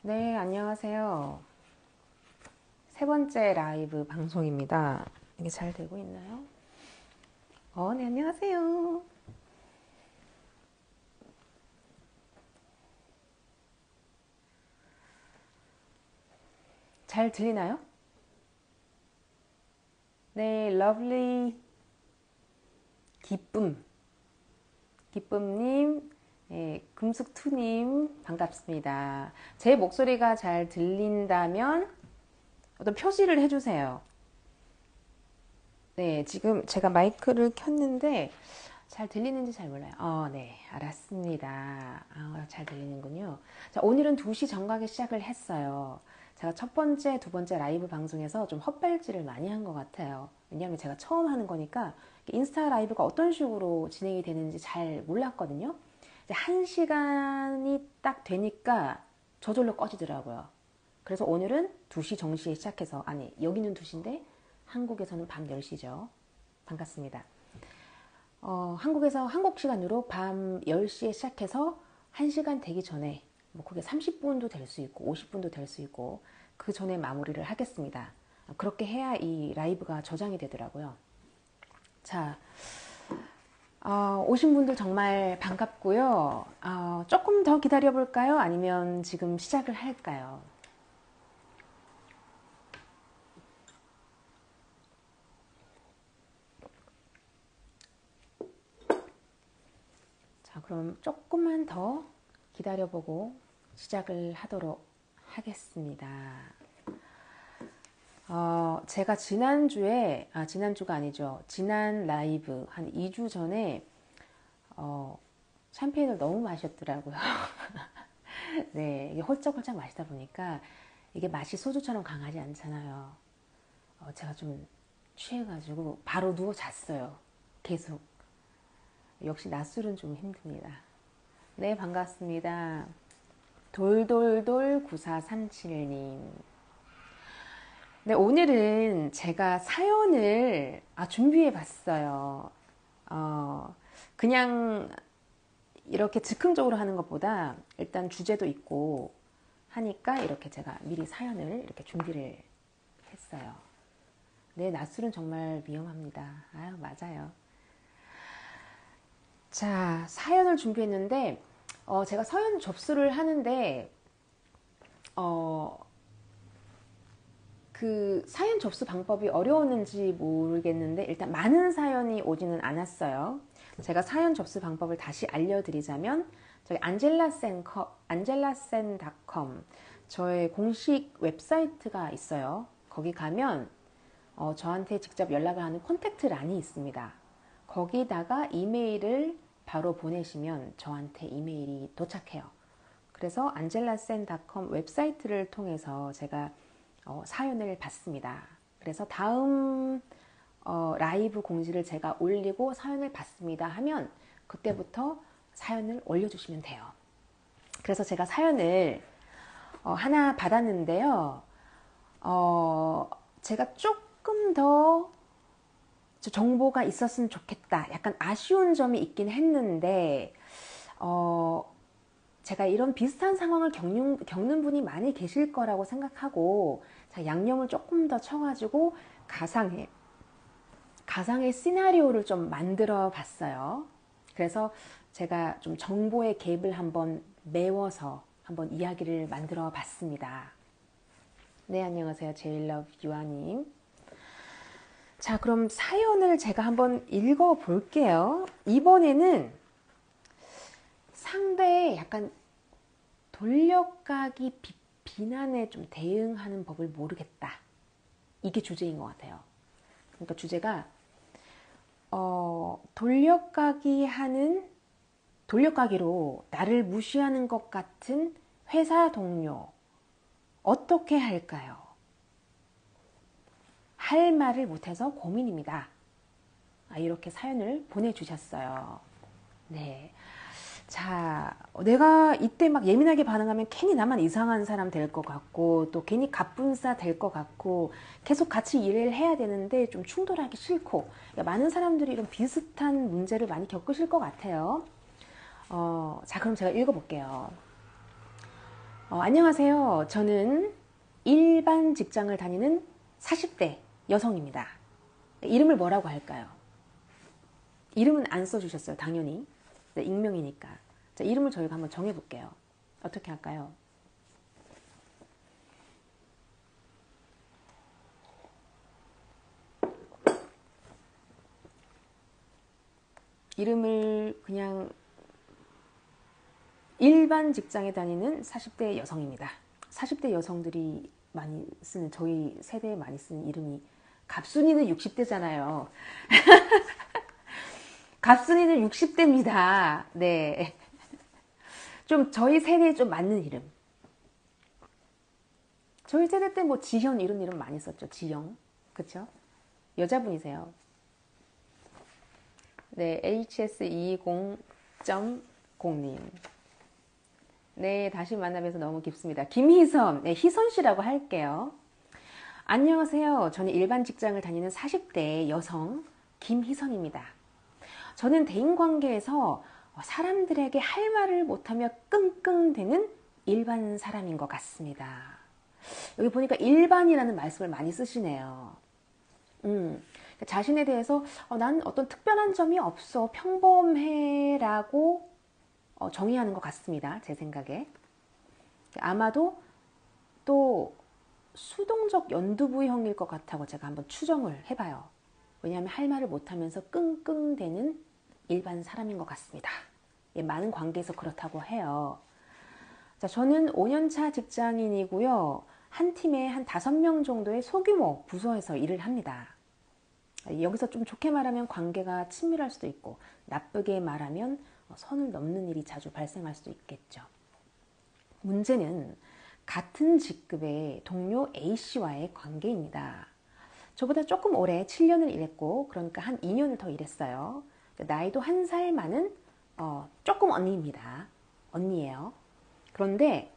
네, 안녕하세요. 세 번째 라이브 방송입니다. 이게 잘 되고 있나요? 네, 안녕하세요. 잘 들리나요? 네, 러블리 기쁨, 기쁨님, 금숙투님, 반갑습니다. 제 목소리가 잘 들린다면 어떤 표시를 해주세요. 네, 지금 제가 마이크를 켰는데 잘 들리는지 잘 몰라요. 네, 알았습니다. 잘 들리는군요. 자, 오늘은 2시 정각에 시작을 했어요. 제가 첫 번째, 두 번째 라이브 방송에서 좀 헛발질을 많이 한 것 같아요. 왜냐하면 제가 처음 하는 거니까 인스타 라이브가 어떤 식으로 진행이 되는지 잘 몰랐거든요. 이제 1시간이 딱 되니까 저절로 꺼지더라고요. 그래서 오늘은 2시 정시에 시작해서, 아니, 여기는 2시인데 한국에서는 밤 10시죠. 반갑습니다. 한국에서 한국 시간으로 밤 10시에 시작해서 1시간 되기 전에 뭐 그게 30분도 될 수 있고 50분도 될 수 있고 그 전에 마무리를 하겠습니다. 그렇게 해야 이 라이브가 저장이 되더라고요. 자, 오신 분들 정말 반갑고요. 조금 더 기다려 볼까요? 아니면 지금 시작을 할까요? 자, 그럼 조금만 더 기다려보고 시작을 하도록 하겠습니다. 제가 지난주가 아니죠. 지난 라이브 한 2주 전에, 샴페인을 너무 마셨더라고요. 네, 이게 홀짝홀짝 마시다 보니까 이게 맛이 소주처럼 강하지 않잖아요. 제가 좀 취해가지고 바로 누워 잤어요. 계속. 역시 낮술은 좀 힘듭니다. 네, 반갑습니다. 돌돌돌 9437님. 네, 오늘은 제가 사연을 준비해 봤어요. 그냥 이렇게 즉흥적으로 하는 것보다 일단 주제도 있고 하니까 이렇게 제가 미리 사연을 이렇게 준비를 했어요. 네, 낮술은 정말 위험합니다. 맞아요. 자, 사연을 준비했는데, 제가 사연 접수를 하는데, 어, 그 사연 접수 방법이 어려웠는지 모르겠는데 일단 많은 사연이 오지는 않았어요. 제가 사연 접수 방법을 다시 알려드리자면 저희 안젤라센닷컴 저의 공식 웹사이트가 있어요. 거기 가면 저한테 직접 연락을 하는 콘택트란이 있습니다. 거기다가 이메일을 바로 보내시면 저한테 이메일이 도착해요. 그래서 안젤라센닷컴 웹사이트를 통해서 제가 사연을 받습니다. 그래서 다음 라이브 공지를 제가 올리고 사연을 받습니다 하면 그때부터 사연을 올려주시면 돼요. 그래서 제가 사연을 하나 받았는데요. 제가 조금 더 정보가 있었으면 좋겠다. 약간 아쉬운 점이 있긴 했는데 제가 이런 비슷한 상황을 겪는 분이 많이 계실 거라고 생각하고 양념을 조금 더 쳐가지고 가상의 시나리오를 좀 만들어 봤어요. 그래서 제가 좀 정보의 갭을 한번 메워서 한번 이야기를 만들어 봤습니다. 네, 안녕하세요. 제일러브 유아님. 자, 그럼 사연을 제가 한번 읽어 볼게요. 이번에는 상대의 약간 돌려가기 비난에 좀 대응하는 법을 모르겠다. 이게 주제인 것 같아요. 그러니까 주제가 돌려가기로 나를 무시하는 것 같은 회사 동료 어떻게 할까요? 할 말을 못해서 고민입니다. 이렇게 사연을 보내주셨어요. 네. 자, 내가 이때 막 예민하게 반응하면 괜히 나만 이상한 사람 될 것 같고 또 괜히 갑분싸 될 것 같고 계속 같이 일을 해야 되는데 좀 충돌하기 싫고 많은 사람들이 이런 비슷한 문제를 많이 겪으실 것 같아요. 자, 그럼 제가 읽어볼게요. 안녕하세요. 저는 일반 직장을 다니는 40대 여성입니다. 이름을 뭐라고 할까요? 이름은 안 써주셨어요, 당연히. 네, 익명이니까. 자, 이름을 저희가 한번 정해볼게요. 어떻게 할까요? 이름을 그냥 일반 직장에 다니는 40대 여성입니다. 40대 여성들이 많이 쓰는, 저희 세대에 많이 쓰는 이름이 갑순이는 60대잖아요. 갑순이는 60대입니다. 네. 좀 저희 세대에 좀 맞는 이름. 저희 세대 때 뭐 지현 이런 이름 많이 썼죠. 지영. 그쵸? 여자분이세요. 네, HS20.0님. 네, 다시 만나면서 너무 기쁘습니다. 김희선, 네, 희선 씨라고 할게요. 안녕하세요. 저는 일반 직장을 다니는 40대 여성 김희선입니다. 저는 대인관계에서 사람들에게 할 말을 못하며 끙끙대는 일반 사람인 것 같습니다. 여기 보니까 일반이라는 말씀을 많이 쓰시네요. 자신에 대해서 난 어떤 특별한 점이 없어, 평범해라고 정의하는 것 같습니다. 제 생각에. 아마도 또 수동적 연두부형일 것 같다고 제가 한번 추정을 해봐요. 왜냐하면 할 말을 못하면서 끙끙대는 일반 사람인 것 같습니다. 예, 많은 관계에서 그렇다고 해요. 자, 저는 5년차 직장인이고요. 한 팀에 한 5명 정도의 소규모 부서에서 일을 합니다. 여기서 좀 좋게 말하면 관계가 친밀할 수도 있고, 나쁘게 말하면 선을 넘는 일이 자주 발생할 수도 있겠죠. 문제는 같은 직급의 동료 A씨와의 관계입니다. 저보다 조금 오래 7년을 일했고, 그러니까 한 2년을 더 일했어요. 나이도 한 살 많은 조금 언니입니다. 언니예요. 그런데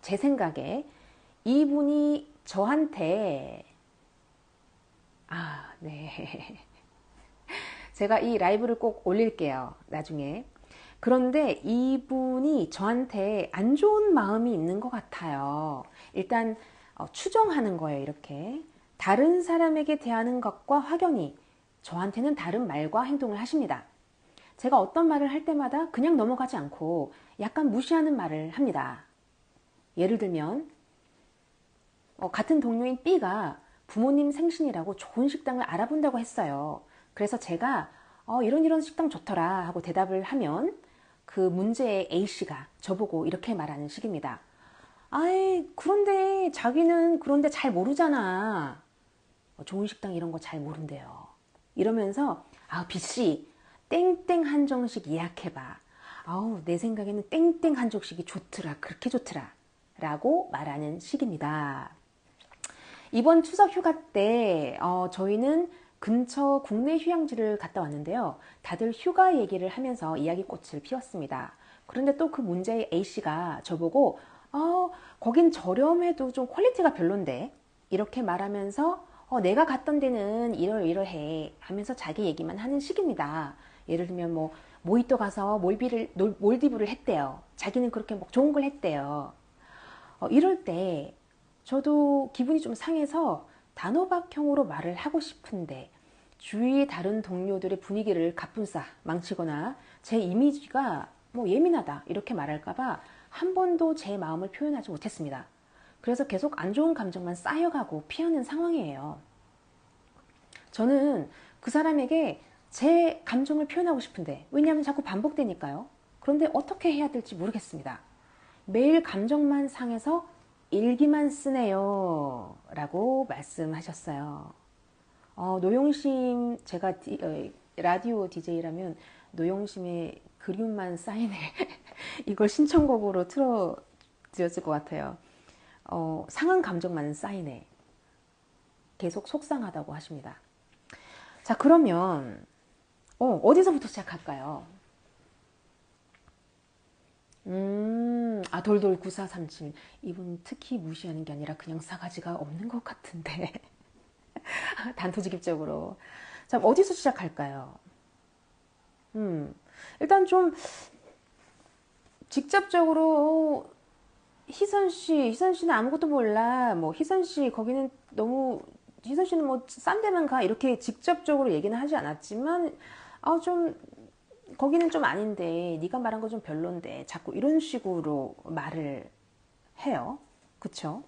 제 생각에 이분이 저한테 네. 제가 이 라이브를 꼭 올릴게요. 나중에. 그런데 이분이 저한테 안 좋은 마음이 있는 것 같아요. 일단 추정하는 거예요. 이렇게. 다른 사람에게 대하는 것과 확연히 저한테는 다른 말과 행동을 하십니다. 제가 어떤 말을 할 때마다 그냥 넘어가지 않고 약간 무시하는 말을 합니다. 예를 들면 같은 동료인 B가 부모님 생신이라고 좋은 식당을 알아본다고 했어요. 그래서 제가 이런 식당 좋더라 하고 대답을 하면 그 문제의 A씨가 저보고 이렇게 말하는 식입니다. 아이, 그런데 자기는 그런데 잘 모르잖아. 좋은 식당 이런 거 잘 모른대요. 이러면서 B씨 땡땡 한정식 예약해봐. 내 생각에는 땡땡 한정식이 좋더라. 그렇게 좋더라. 라고 말하는 식입니다. 이번 추석 휴가 때 저희는 근처 국내 휴양지를 갔다 왔는데요. 다들 휴가 얘기를 하면서 이야기꽃을 피웠습니다. 그런데 또 그 문제의 A씨가 저보고 거긴 저렴해도 좀 퀄리티가 별론데 이렇게 말하면서 내가 갔던 데는 이러이러해 하면서 자기 얘기만 하는 식입니다. 예를 들면 뭐 모히또 가서 몰디브를 했대요. 자기는 그렇게 뭐 좋은 걸 했대요. 이럴 때 저도 기분이 좀 상해서 단호박형으로 말을 하고 싶은데 주위의 다른 동료들의 분위기를 가뿐싸 망치거나 제 이미지가 뭐 예민하다 이렇게 말할까봐 한 번도 제 마음을 표현하지 못했습니다. 그래서 계속 안 좋은 감정만 쌓여가고 피하는 상황이에요. 저는 그 사람에게 제 감정을 표현하고 싶은데 왜냐하면 자꾸 반복되니까요. 그런데 어떻게 해야 될지 모르겠습니다. 매일 감정만 상해서 일기만 쓰네요 라고 말씀하셨어요. 노용심, 제가 라디오 DJ라면 노용심의 그리움만 쌓이네 이걸 신청곡으로 틀어드렸을 것 같아요. 상한 감정만 쌓이네. 계속 속상하다고 하십니다. 자, 그러면 어디서부터 시작할까요? 돌돌 9437. 이분 특히 무시하는 게 아니라 그냥 싸가지가 없는 것 같은데. 단토직입적으로. 자, 어디서 시작할까요? 일단 좀 직접적으로 희선 씨는 아무것도 몰라. 뭐, 희선 씨, 거기는 너무, 희선 씨는 뭐, 싼 데만 가. 이렇게 직접적으로 얘기는 하지 않았지만, 좀, 거기는 좀 아닌데, 네가 말한 거 좀 별론데, 자꾸 이런 식으로 말을 해요. 그쵸?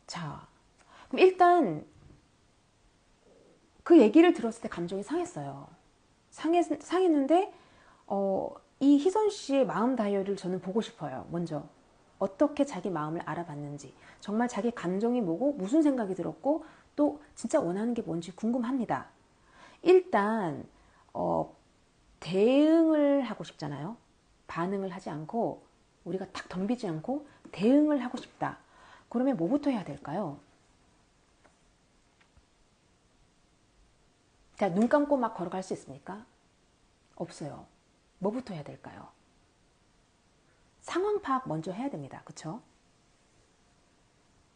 자, 그럼 일단 그 얘기를 들었을 때 감정이 상했어요. 상했는데, 이 희선 씨의 마음 다이어리를 저는 보고 싶어요. 먼저. 어떻게 자기 마음을 알아봤는지. 정말 자기 감정이 뭐고, 무슨 생각이 들었고, 또 진짜 원하는 게 뭔지 궁금합니다. 일단, 어, 대응을 하고 싶잖아요. 반응을 하지 않고, 우리가 탁 덤비지 않고, 대응을 하고 싶다. 그러면 뭐부터 해야 될까요? 자, 눈 감고 막 걸어갈 수 있습니까? 없어요. 뭐부터 해야 될까요? 상황 파악 먼저 해야 됩니다. 그쵸?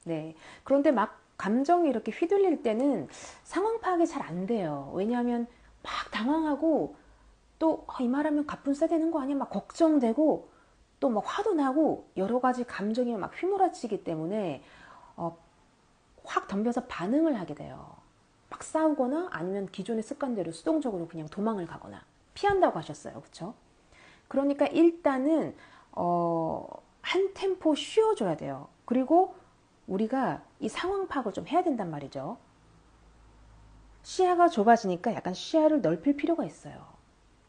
네. 그런데 막 감정이 이렇게 휘둘릴 때는 상황 파악이 잘 안 돼요. 왜냐하면 막 당황하고 또 이 말하면 가뿐 써야 되는 거 아니야? 막 걱정되고 또 막 화도 나고 여러 가지 감정이 막 휘몰아치기 때문에 어, 확 덤벼서 반응을 하게 돼요. 막 싸우거나 아니면 기존의 습관대로 수동적으로 그냥 도망을 가거나 피한다고 하셨어요. 그쵸? 그러니까 일단은 한 템포 쉬어줘야 돼요. 그리고 우리가 이 상황 파악을 좀 해야 된단 말이죠. 시야가 좁아지니까 약간 시야를 넓힐 필요가 있어요.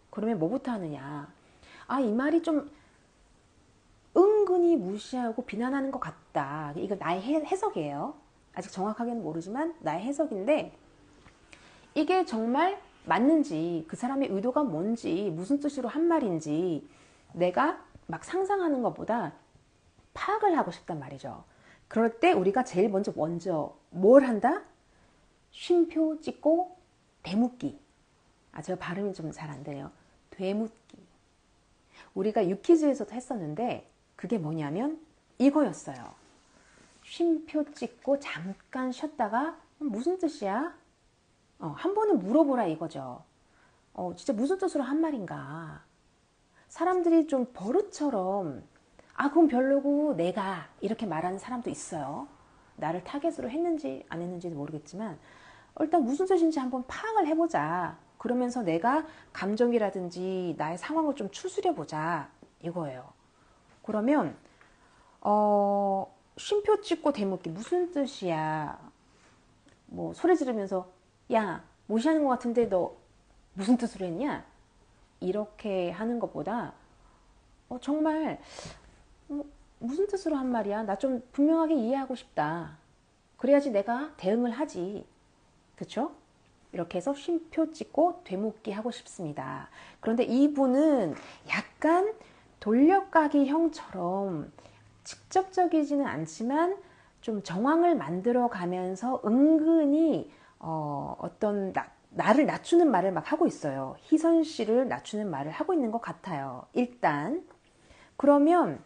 그러면 뭐부터 하느냐? 이 말이 좀 은근히 무시하고 비난하는 것 같다. 이거 나의 해석이에요. 아직 정확하게는 모르지만 나의 해석인데 이게 정말 맞는지 그 사람의 의도가 뭔지 무슨 뜻으로 한 말인지 내가 막 상상하는 것보다 파악을 하고 싶단 말이죠. 그럴 때 우리가 제일 먼저 뭘 한다? 쉼표 찍고 되묻기. 제가 발음이 좀 잘 안 되네요. 되묻기. 우리가 유퀴즈에서도 했었는데 그게 뭐냐면 이거였어요. 쉼표 찍고 잠깐 쉬었다가 무슨 뜻이야? 한 번은 물어보라 이거죠. 진짜 무슨 뜻으로 한 말인가? 사람들이 좀 버릇처럼 그건 별로고 내가 이렇게 말하는 사람도 있어요. 나를 타겟으로 했는지 안 했는지도 모르겠지만 일단 무슨 뜻인지 한번 파악을 해보자. 그러면서 내가 감정이라든지 나의 상황을 좀 추스려보자 이거예요. 그러면 쉼표 찍고 대묻기 무슨 뜻이야? 뭐 소리 지르면서 야 무시하는 것 같은데 너 무슨 뜻으로 했냐? 이렇게 하는 것보다 정말 무슨 뜻으로 한 말이야? 나 좀 분명하게 이해하고 싶다. 그래야지 내가 대응을 하지. 그쵸? 이렇게 해서 쉼표 찍고 되묻기 하고 싶습니다. 그런데 이분은 약간 돌려가기 형처럼 직접적이지는 않지만 좀 정황을 만들어 가면서 은근히 어떤 나를 낮추는 말을 막 하고 있어요. 희선 씨를 낮추는 말을 하고 있는 것 같아요. 일단 그러면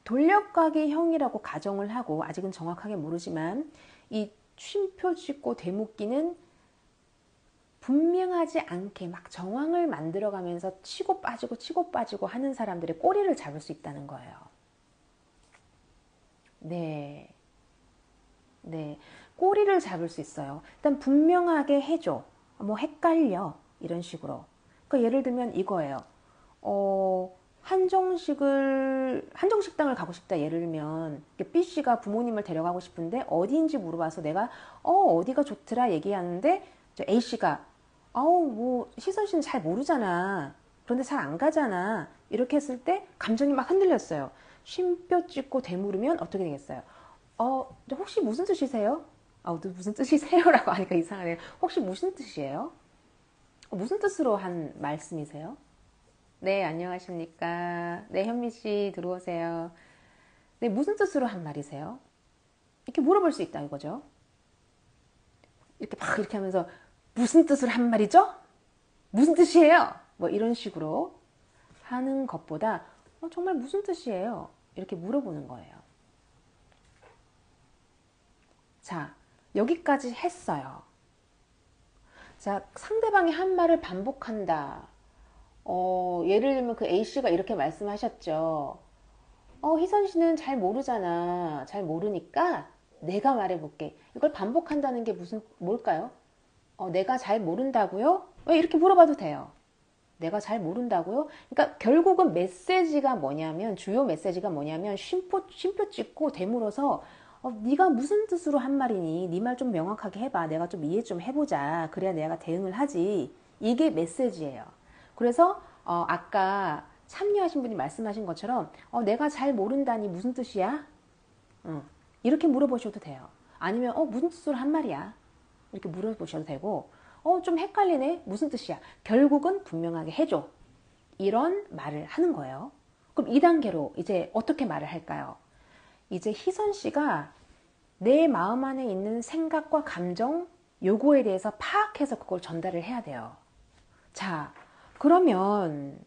돌려가기 형이라고 가정을 하고 아직은 정확하게 모르지만 이 쉼표 찍고 되묻기는 분명하지 않게 막 정황을 만들어가면서 치고 빠지고 하는 사람들의 꼬리를 잡을 수 있다는 거예요. 네. 네. 꼬리를 잡을 수 있어요. 일단 분명하게 해줘. 뭐 헷갈려. 이런 식으로. 그러니까 예를 들면 이거예요. 한정식당을 가고 싶다. 예를 들면, B씨가 부모님을 데려가고 싶은데 어디인지 물어봐서 내가, 어디가 좋더라 얘기하는데, A씨가, 뭐, 시선 씨는 잘 모르잖아. 그런데 잘 안 가잖아. 이렇게 했을 때 감정이 막 흔들렸어요. 쉼표 찍고 되물으면 어떻게 되겠어요? 혹시 무슨 뜻이세요? 무슨 뜻이세요? 라고 하니까 이상하네요. 혹시 무슨 뜻이에요? 무슨 뜻으로 한 말씀이세요? 네, 안녕하십니까. 네, 현미 씨 들어오세요. 네, 무슨 뜻으로 한 말이세요? 이렇게 물어볼 수 있다 이거죠. 이렇게 막 이렇게 하면서 무슨 뜻으로 한 말이죠? 무슨 뜻이에요? 뭐 이런 식으로 하는 것보다 정말 무슨 뜻이에요? 이렇게 물어보는 거예요. 자, 여기까지 했어요. 자, 상대방이 한 말을 반복한다. 예를 들면 그 A씨가 이렇게 말씀하셨죠. 희선 씨는 잘 모르잖아. 잘 모르니까 내가 말해볼게. 이걸 반복한다는 게 뭘까요? 내가 잘 모른다고요? 왜 이렇게 물어봐도 돼요. 내가 잘 모른다고요? 그러니까 결국은 메시지가 뭐냐면, 주요 메시지가 뭐냐면, 쉼표 찍고 되물어서, 네가 무슨 뜻으로 한 말이니? 네 말 좀 명확하게 해봐. 내가 좀 이해 좀 해보자. 그래야 내가 대응을 하지. 이게 메시지예요. 그래서, 아까 참여하신 분이 말씀하신 것처럼, 내가 잘 모른다니 무슨 뜻이야? 이렇게 물어보셔도 돼요. 아니면, 무슨 뜻으로 한 말이야? 이렇게 물어보셔도 되고, 좀 헷갈리네? 무슨 뜻이야? 결국은 분명하게 해줘. 이런 말을 하는 거예요. 그럼 2단계로 이제 어떻게 말을 할까요? 이제 희선 씨가 내 마음 안에 있는 생각과 감정, 요거에 대해서 파악해서 그걸 전달을 해야 돼요. 자, 그러면,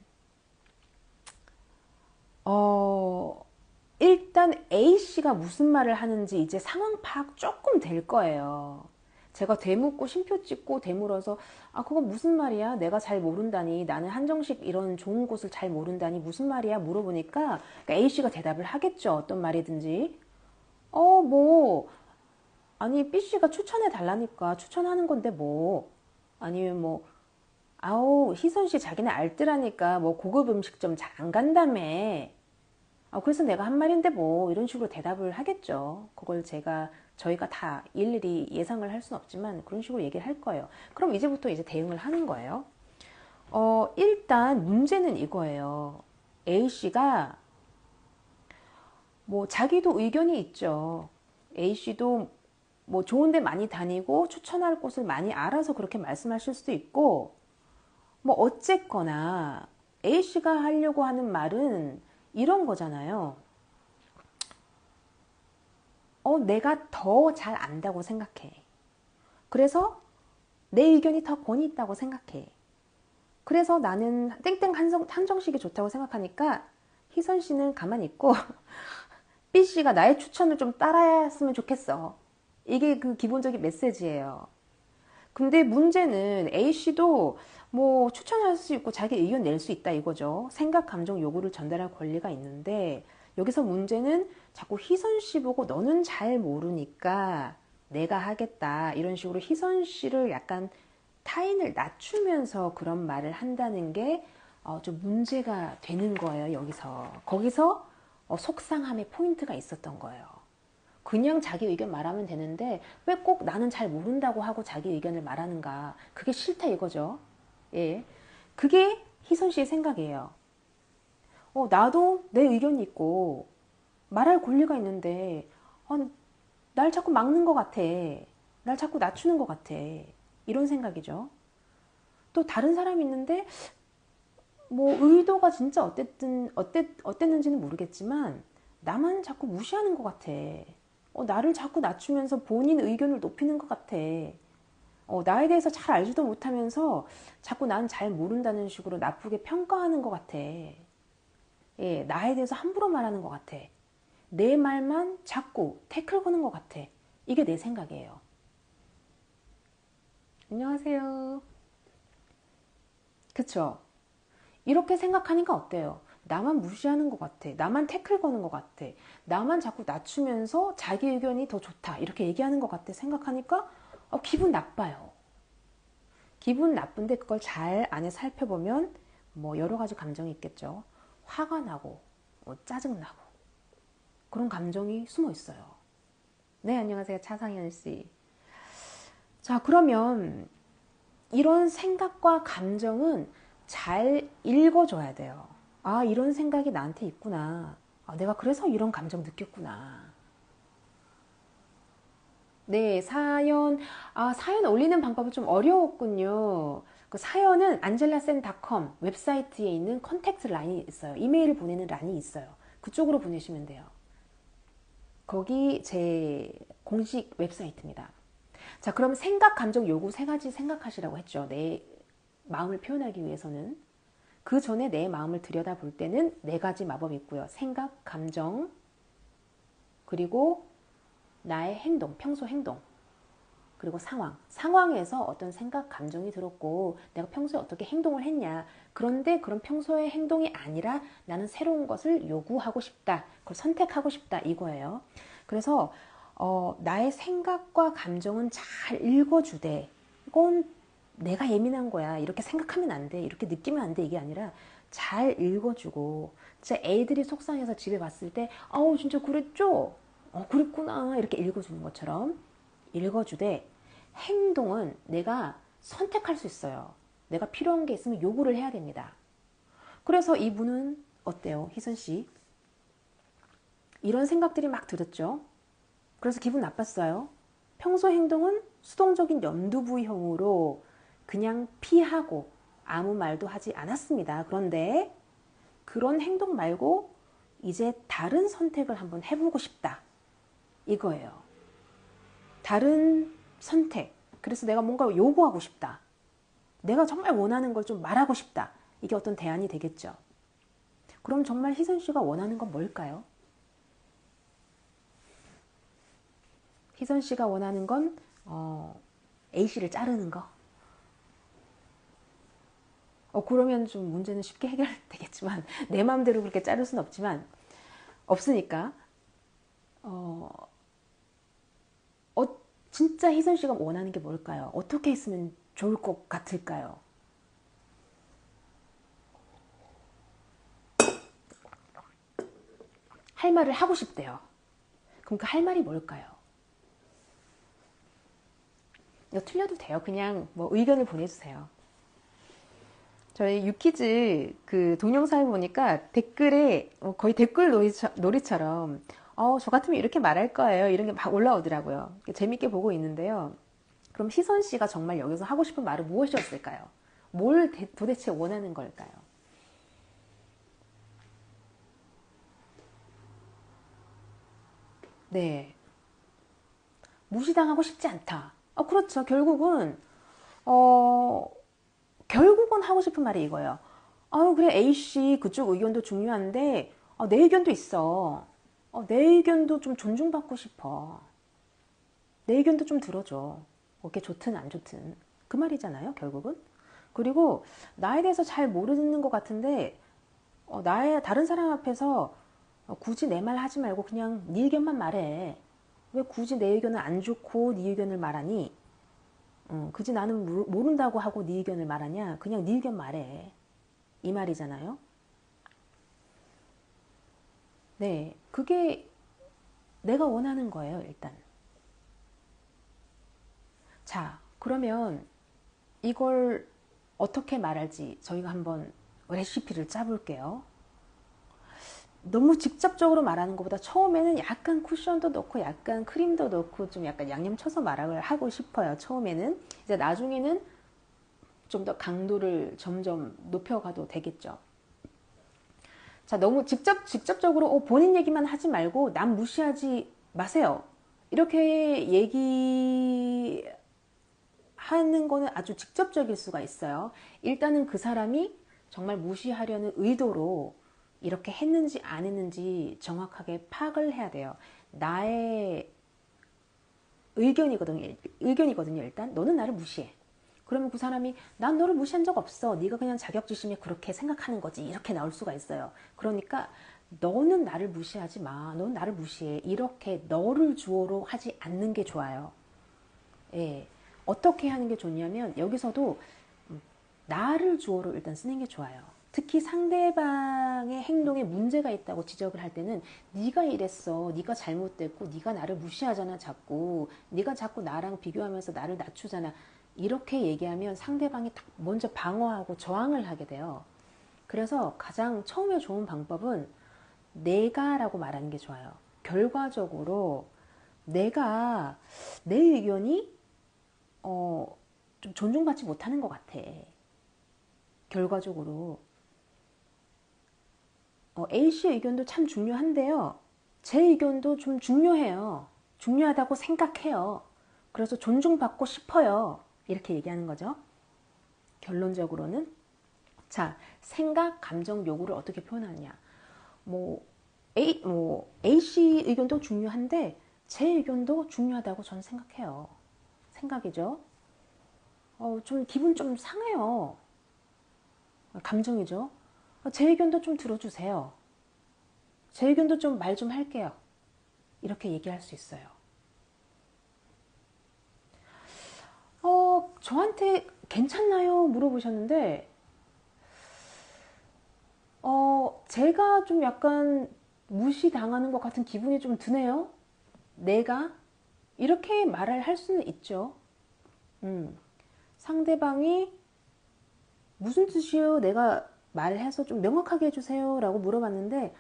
일단 A씨가 무슨 말을 하는지 이제 상황 파악 조금 될 거예요. 제가 되묻고 쉼표 찍고 되물어서 그거 무슨 말이야? 내가 잘 모른다니. 나는 한정식 이런 좋은 곳을 잘 모른다니. 무슨 말이야? 물어보니까 그러니까 A씨가 대답을 하겠죠. 어떤 말이든지. 뭐 아니 B씨가 추천해 달라니까 추천하는 건데 뭐 아니면 뭐 아우 희선씨 자기네 알뜰하니까 뭐 고급 음식점 잘 안 간다며. 그래서 내가 한 말인데 뭐 이런 식으로 대답을 하겠죠. 그걸 저희가 다 일일이 예상을 할 수는 없지만 그런 식으로 얘기를 할 거예요. 그럼 이제부터 이제 대응을 하는 거예요. 일단 문제는 이거예요. A씨가 뭐 자기도 의견이 있죠. A씨도 뭐 좋은 데 많이 다니고 추천할 곳을 많이 알아서 그렇게 말씀하실 수도 있고 뭐 어쨌거나 A씨가 하려고 하는 말은 이런 거잖아요. 내가 더 잘 안다고 생각해. 그래서 내 의견이 더 권위 있다고 생각해. 그래서 나는 땡땡 한정식이 좋다고 생각하니까 희선 씨는 가만히 있고 B 씨가 나의 추천을 좀 따라했으면 좋겠어. 이게 그 기본적인 메시지예요. 근데 문제는 A 씨도 뭐 추천할 수 있고 자기 의견 낼 수 있다 이거죠. 생각, 감정, 요구를 전달할 권리가 있는데 여기서 문제는 자꾸 희선 씨 보고 너는 잘 모르니까 내가 하겠다 이런 식으로 희선 씨를 약간 타인을 낮추면서 그런 말을 한다는 게 좀 문제가 되는 거예요. 거기서 속상함의 포인트가 있었던 거예요. 그냥 자기 의견 말하면 되는데 왜 꼭 나는 잘 모른다고 하고 자기 의견을 말하는가. 그게 싫다 이거죠. 예, 그게 희선 씨의 생각이에요. 나도 내 의견이 있고 말할 권리가 있는데 날 자꾸 막는 것 같아. 날 자꾸 낮추는 것 같아. 이런 생각이죠. 또 다른 사람이 있는데 뭐 의도가 진짜 어땠는지는 모르겠지만 나만 자꾸 무시하는 것 같아. 나를 자꾸 낮추면서 본인 의견을 높이는 것 같아. 나에 대해서 잘 알지도 못하면서 자꾸 난 잘 모른다는 식으로 나쁘게 평가하는 것 같아. 예, 나에 대해서 함부로 말하는 것 같아. 내 말만 자꾸 태클 거는 것 같아. 이게 내 생각이에요. 안녕하세요. 그쵸? 이렇게 생각하니까 어때요? 나만 무시하는 것 같아. 나만 태클 거는 것 같아. 나만 자꾸 낮추면서 자기 의견이 더 좋다. 이렇게 얘기하는 것 같아. 생각하니까 기분 나빠요. 기분 나쁜데 그걸 잘 안에 살펴보면 뭐 여러 가지 감정이 있겠죠. 화가 나고 짜증나고 그런 감정이 숨어 있어요. 네, 안녕하세요. 차상현 씨. 자, 그러면 이런 생각과 감정은 잘 읽어줘야 돼요. 이런 생각이 나한테 있구나. 내가 그래서 이런 감정 느꼈구나. 네, 사연 올리는 방법이 좀 어려웠군요. 그 사연은 angelasen.com 웹사이트에 있는 컨택트 란이 있어요. 이메일을 보내는 란이 있어요. 그쪽으로 보내시면 돼요. 거기 제 공식 웹사이트입니다. 자, 그럼 생각, 감정, 요구 세 가지 생각하시라고 했죠. 내 마음을 표현하기 위해서는. 그 전에 내 마음을 들여다볼 때는 네 가지 마법이 있고요. 생각, 감정, 그리고 나의 행동, 평소 행동. 그리고 상황에서 어떤 생각, 감정이 들었고 내가 평소에 어떻게 행동을 했냐. 그런데 그런 평소의 행동이 아니라 나는 새로운 것을 요구하고 싶다. 그걸 선택하고 싶다. 이거예요. 그래서 나의 생각과 감정은 잘 읽어주되 이건 내가 예민한 거야. 이렇게 생각하면 안 돼. 이렇게 느끼면 안 돼. 이게 아니라 잘 읽어주고 진짜 애들이 속상해서 집에 왔을 때 아우 진짜 그랬죠? 그랬구나. 이렇게 읽어주는 것처럼 읽어주되 행동은 내가 선택할 수 있어요. 내가 필요한 게 있으면 요구를 해야 됩니다. 그래서 이분은 어때요? 희선 씨? 이런 생각들이 막 들었죠? 그래서 기분 나빴어요. 평소 행동은 수동적인 염두부위형으로 그냥 피하고 아무 말도 하지 않았습니다. 그런데 그런 행동 말고 이제 다른 선택을 한번 해보고 싶다. 이거예요. 다른 선택. 그래서 내가 뭔가 요구하고 싶다. 내가 정말 원하는 걸 좀 말하고 싶다. 이게 어떤 대안이 되겠죠. 그럼 정말 희선 씨가 원하는 건 뭘까요? 희선 씨가 원하는 건 A씨를 자르는 거. 그러면 좀 문제는 쉽게 해결되겠지만 내 마음대로 그렇게 자를 수는 없으니까 진짜 희선 씨가 원하는 게 뭘까요? 어떻게 했으면 좋을 것 같을까요? 할 말을 하고 싶대요. 그럼 그 할 말이 뭘까요? 이거 틀려도 돼요. 그냥 뭐 의견을 보내주세요. 저희 유키즈 그 동영상을 보니까 댓글에 거의 댓글 놀이처럼 저 같으면 이렇게 말할 거예요. 이런 게 막 올라오더라고요. 재밌게 보고 있는데요. 그럼 희선 씨가 정말 여기서 하고 싶은 말은 무엇이었을까요? 뭘 도대체 원하는 걸까요? 네. 무시당하고 싶지 않다. 그렇죠. 결국은 하고 싶은 말이 이거예요. 그래, A씨, 그쪽 의견도 중요한데, 내 의견도 있어. 내 의견도 좀 존중받고 싶어. 내 의견도 좀 들어줘. 그게 좋든 안 좋든. 그 말이잖아요, 결국은. 그리고 나에 대해서 잘 모르는 것 같은데, 다른 사람 앞에서 굳이 내 말 하지 말고 그냥 네 의견만 말해. 왜 굳이 내 의견은 안 좋고 네 의견을 말하니? 굳이 나는 모른다고 하고 네 의견을 말하냐? 그냥 네 의견 말해. 이 말이잖아요. 네, 그게 내가 원하는 거예요, 일단. 자, 그러면 이걸 어떻게 말할지 저희가 한번 레시피를 짜볼게요. 너무 직접적으로 말하는 것보다 처음에는 약간 쿠션도 넣고 약간 크림도 넣고 좀 약간 양념 쳐서 말을 하고 싶어요. 처음에는. 이제 나중에는 좀 더 강도를 점점 높여가도 되겠죠. 자, 너무 직접적으로 본인 얘기만 하지 말고 남 무시하지 마세요. 이렇게 얘기하는 거는 아주 직접적일 수가 있어요. 일단은 그 사람이 정말 무시하려는 의도로 이렇게 했는지 안 했는지 정확하게 파악을 해야 돼요. 나의 의견이거든요. 일단 너는 나를 무시해. 그러면 그 사람이 난 너를 무시한 적 없어. 네가 그냥 자격지심에 그렇게 생각하는 거지. 이렇게 나올 수가 있어요. 그러니까 너는 나를 무시하지 마. 너는 나를 무시해. 이렇게 너를 주어로 하지 않는 게 좋아요. 예. 어떻게 하는 게 좋냐면 여기서도 나를 주어로 일단 쓰는 게 좋아요. 특히 상대방의 행동에 문제가 있다고 지적을 할 때는 네가 이랬어, 네가 잘못됐고 네가 나를 무시하잖아 자꾸, 네가 자꾸 나랑 비교하면서 나를 낮추잖아. 이렇게 얘기하면 상대방이 먼저 방어하고 저항을 하게 돼요. 그래서 가장 처음에 좋은 방법은 내가라고 말하는 게 좋아요. 결과적으로 내가 내 의견이 좀 존중받지 못하는 것 같아. 결과적으로 A씨의 의견도 참 중요한데요. 제 의견도 좀 중요해요. 중요하다고 생각해요. 그래서 존중받고 싶어요. 이렇게 얘기하는 거죠. 결론적으로는 자, 생각, 감정, 요구를 어떻게 표현하느냐. A씨 의견도 중요한데 제 의견도 중요하다고 저는 생각해요. 생각이죠. 좀 기분 좀 상해요. 감정이죠. 제 의견도 좀 들어주세요. 제 의견도 좀 말 좀 할게요. 이렇게 얘기할 수 있어요. 저한테 괜찮나요? 물어보셨는데, 제가 좀 약간 무시당하는 것 같은 기분이 좀 드네요. 내가 이렇게 말을 할 수는 있죠. 상대방이 무슨 뜻이에요? 내가 말해서 좀 명확하게 해주세요 라고 물어봤는데,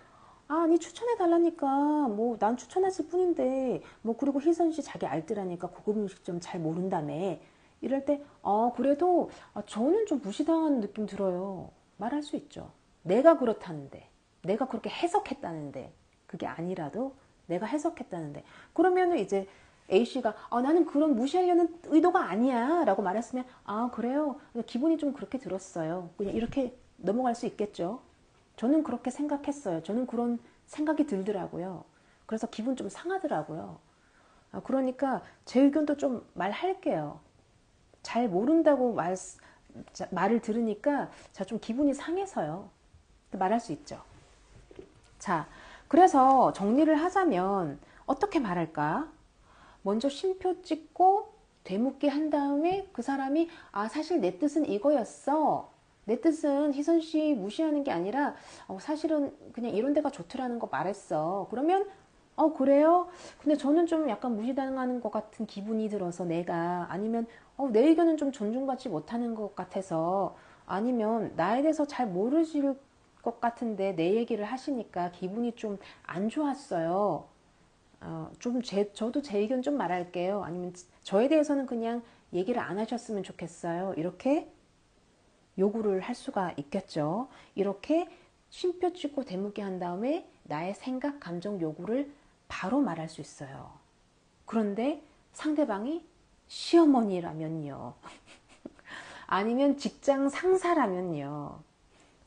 아니 추천해 달라니까 뭐 난 추천했을 뿐인데 뭐 그리고 희선 씨 자기 알뜰하니까 고급 음식점 잘 모른다며 이럴 때 그래도 저는 좀 무시당한 느낌 들어요. 말할 수 있죠. 내가 그렇다는데 내가 그렇게 해석했다는데 그게 아니라도 내가 해석했다는데 그러면은 이제 A씨가 나는 그런 무시하려는 의도가 아니야 라고 말했으면 그래요 기분이 좀 그렇게 들었어요 그냥 이렇게 넘어갈 수 있겠죠. 저는 그렇게 생각했어요. 저는 그런 생각이 들더라고요. 그래서 기분 좀 상하더라고요. 그러니까 제 의견도 좀 말할게요. 잘 모른다고 말을 들으니까 제가 좀 기분이 상해서요. 말할 수 있죠. 자, 그래서 정리를 하자면 어떻게 말할까? 먼저 쉼표 찍고 되묻게 한 다음에 그 사람이 사실 내 뜻은 이거였어. 내 뜻은 희선 씨 무시하는 게 아니라 사실은 그냥 이런 데가 좋더라는 거 말했어. 그러면 그래요? 근데 저는 좀 약간 무시당하는 것 같은 기분이 들어서 내가 아니면 내 의견은 좀 존중받지 못하는 것 같아서 아니면 나에 대해서 잘 모르실 것 같은데 내 얘기를 하시니까 기분이 좀 안 좋았어요. 저도 제 의견 좀 말할게요. 아니면 저에 대해서는 그냥 얘기를 안 하셨으면 좋겠어요. 이렇게 요구를 할 수가 있겠죠. 이렇게 쉼표 찍고 대묻게 한 다음에 나의 생각, 감정, 요구를 바로 말할 수 있어요. 그런데 상대방이 시어머니라면요. 아니면 직장 상사라면요.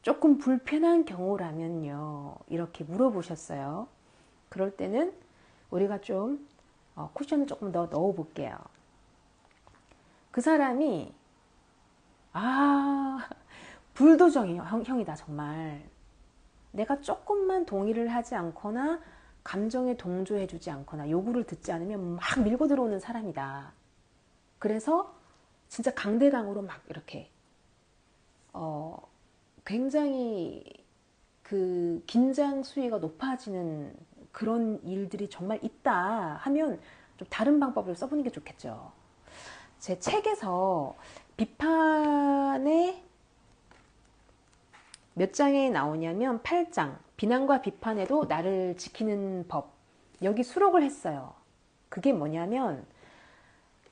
조금 불편한 경우라면요. 이렇게 물어보셨어요. 그럴 때는 우리가 좀 쿠션을 조금 더 넣어 볼게요. 그 사람이 불도저 형이다 정말. 내가 조금만 동의를 하지 않거나 감정에 동조해 주지 않거나 요구를 듣지 않으면 막 밀고 들어오는 사람이다. 그래서 진짜 강대강으로 막 이렇게 굉장히 그 긴장 수위가 높아지는 그런 일들이 정말 있다 하면 좀 다른 방법을 써보는 게 좋겠죠. 제 책에서 비판의 몇 장에 나오냐면 8장 비난과 비판에도 나를 지키는 법 여기 수록을 했어요. 그게 뭐냐면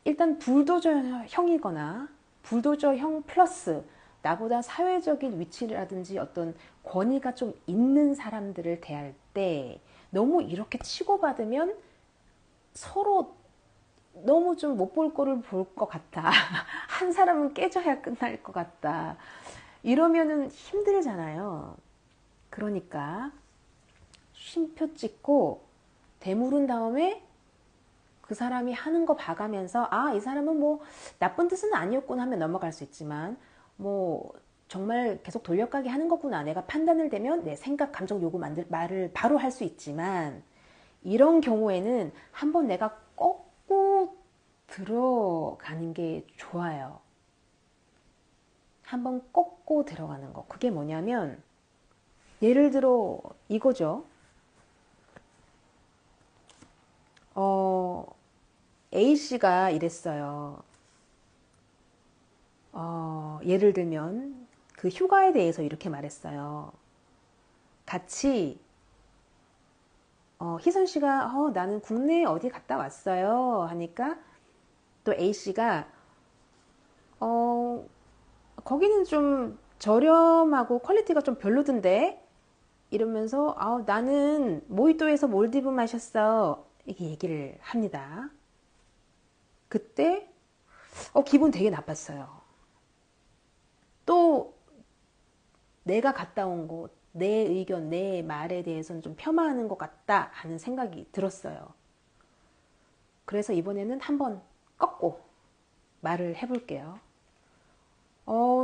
일단 불도저형이거나 불도저형 플러스 나보다 사회적인 위치라든지 어떤 권위가 좀 있는 사람들을 대할 때 너무 이렇게 치고받으면 서로 너무 좀 못 볼 거를 볼 것 같아. 한 사람은 깨져야 끝날 것 같다. 이러면은 힘들잖아요. 그러니까 쉼표 찍고 되물은 다음에 그 사람이 하는 거 봐가면서 이 사람은 뭐 나쁜 뜻은 아니었구나 하면 넘어갈 수 있지만 뭐 정말 계속 돌려가게 하는 거구나 내가 판단을 대면 내 생각, 감정, 요구 말을 바로 할 수 있지만 이런 경우에는 한번 내가 꺾고 들어가는 게 좋아요. 한번 꺾고 들어가는 거. 그게 뭐냐면 예를 들어 이거죠. A씨가 이랬어요. 예를 들면 그 휴가에 대해서 이렇게 말했어요. 같이 희선 씨가 나는 국내에 어디 갔다 왔어요 하니까 또 A씨가 거기는 좀 저렴하고 퀄리티가 좀 별로던데 이러면서 나는 모히또에서 몰디브 마셨어 이렇게 얘기를 합니다. 그때 기분 되게 나빴어요. 또 내가 갔다 온 곳, 내 의견, 내 말에 대해서는 좀 폄하하는 것 같다 하는 생각이 들었어요. 그래서 이번에는 한번 꺾고 말을 해볼게요.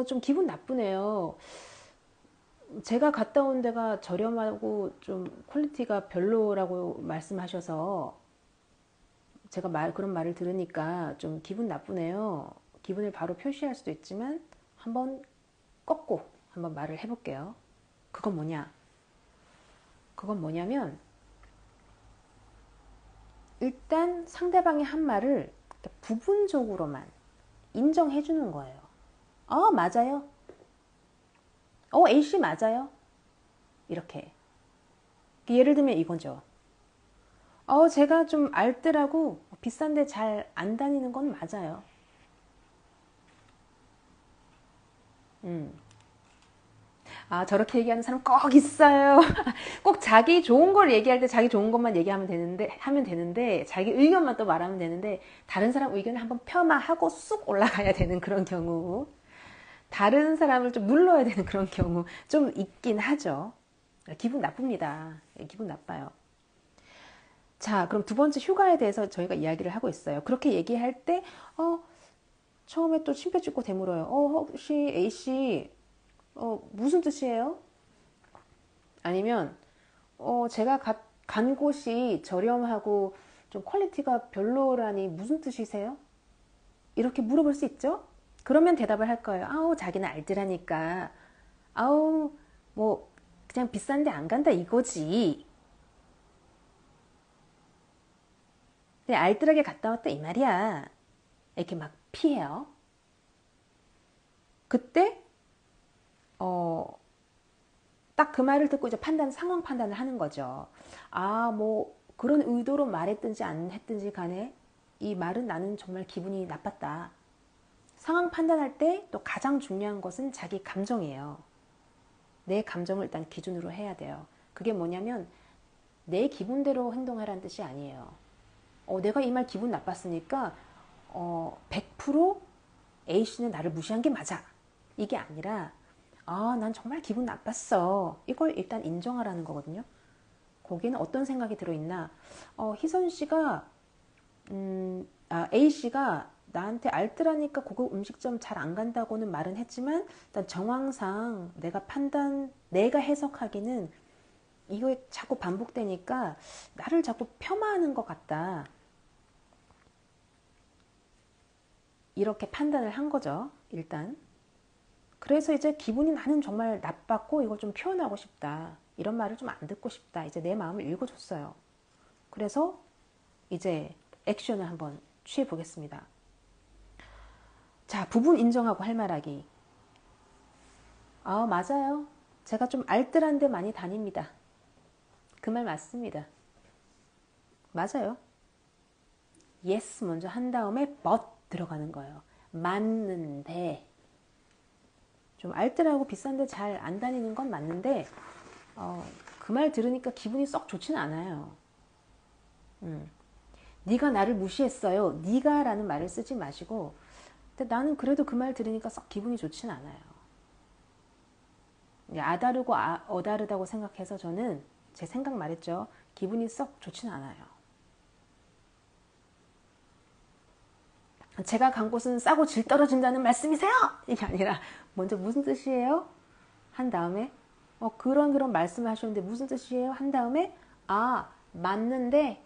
좀 기분 나쁘네요. 제가 갔다 온 데가 저렴하고 좀 퀄리티가 별로라고 말씀하셔서 제가 그런 말을 들으니까 좀 기분 나쁘네요. 기분을 바로 표시할 수도 있지만 한번 꺾고 한번 말을 해볼게요. 그건 뭐냐? 그건 뭐냐면 일단 상대방이 한 말을 부분적으로만 인정해 주는 거예요. 맞아요. A씨 맞아요. 이렇게. 예를 들면 이거죠. 제가 좀 알뜰하고 비싼데 잘 안 다니는 건 맞아요. 저렇게 얘기하는 사람 꼭 있어요. 꼭 자기 좋은 걸 얘기할 때 자기 좋은 것만 얘기하면 되는데, 자기 의견만 또 말하면 되는데, 다른 사람 의견을 한번 폄하하고 쑥 올라가야 되는 그런 경우, 다른 사람을 좀 눌러야 되는 그런 경우 좀 있긴 하죠. 기분 나쁩니다. 기분 나빠요. 자, 그럼 두 번째 휴가에 대해서 저희가 이야기를 하고 있어요. 그렇게 얘기할 때, 처음에 또 심폐짓고 되물어요. 혹시 A씨, 무슨 뜻이에요? 아니면, 제가 간 곳이 저렴하고 좀 퀄리티가 별로라니 무슨 뜻이세요? 이렇게 물어볼 수 있죠? 그러면 대답을 할 거예요. 자기는 알뜰하니까. 아우, 뭐, 그냥 비싼데 안 간다 이거지. 그냥 알뜰하게 갔다 왔다 이 말이야. 이렇게 막 피해요. 그때, 딱 그 말을 듣고 이제 상황 판단을 하는 거죠. 뭐, 그런 의도로 말했든지 안 했든지 간에 이 말은 나는 정말 기분이 나빴다. 상황 판단할 때 또 가장 중요한 것은 자기 감정이에요. 내 감정을 일단 기준으로 해야 돼요. 그게 뭐냐면 내 기분대로 행동하라는 뜻이 아니에요. 내가 이 말 기분 나빴으니까 100% A씨는 나를 무시한 게 맞아. 이게 아니라 난 정말 기분 나빴어. 이걸 일단 인정하라는 거거든요. 거기에는 어떤 생각이 들어있나? 희선씨가 A씨가 나한테 알뜰하니까 고급 음식점 잘 안 간다고는 말은 했지만 일단 정황상 내가 해석하기는 이거 자꾸 반복되니까 나를 자꾸 폄하하는 것 같다. 이렇게 판단을 한 거죠. 일단. 그래서 이제 기분이 나는 정말 나빴고 이걸 좀 표현하고 싶다. 이런 말을 좀 안 듣고 싶다. 이제 내 마음을 읽어줬어요. 그래서 이제 액션을 한번 취해 보겠습니다. 자, 부분 인정하고 할 말하기. 맞아요. 제가 좀 알뜰한 데 많이 다닙니다. 그 말 맞습니다. 맞아요. yes 먼저 한 다음에 but 들어가는 거예요. 맞는데 좀 알뜰하고 비싼데 잘 안 다니는 건 맞는데 그 말 들으니까 기분이 썩 좋지는 않아요. 네가 나를 무시했어요. 네가 라는 말을 쓰지 마시고 근데 나는 그래도 그 말 들으니까 썩 기분이 좋지는 않아요. 아다르고 어다르다고 생각해서 저는 제 생각 말했죠. 기분이 썩 좋지는 않아요. 제가 간 곳은 싸고 질 떨어진다는 말씀이세요? 이게 아니라 먼저 무슨 뜻이에요? 한 다음에 그런 말씀을 하셨는데 무슨 뜻이에요? 한 다음에 맞는데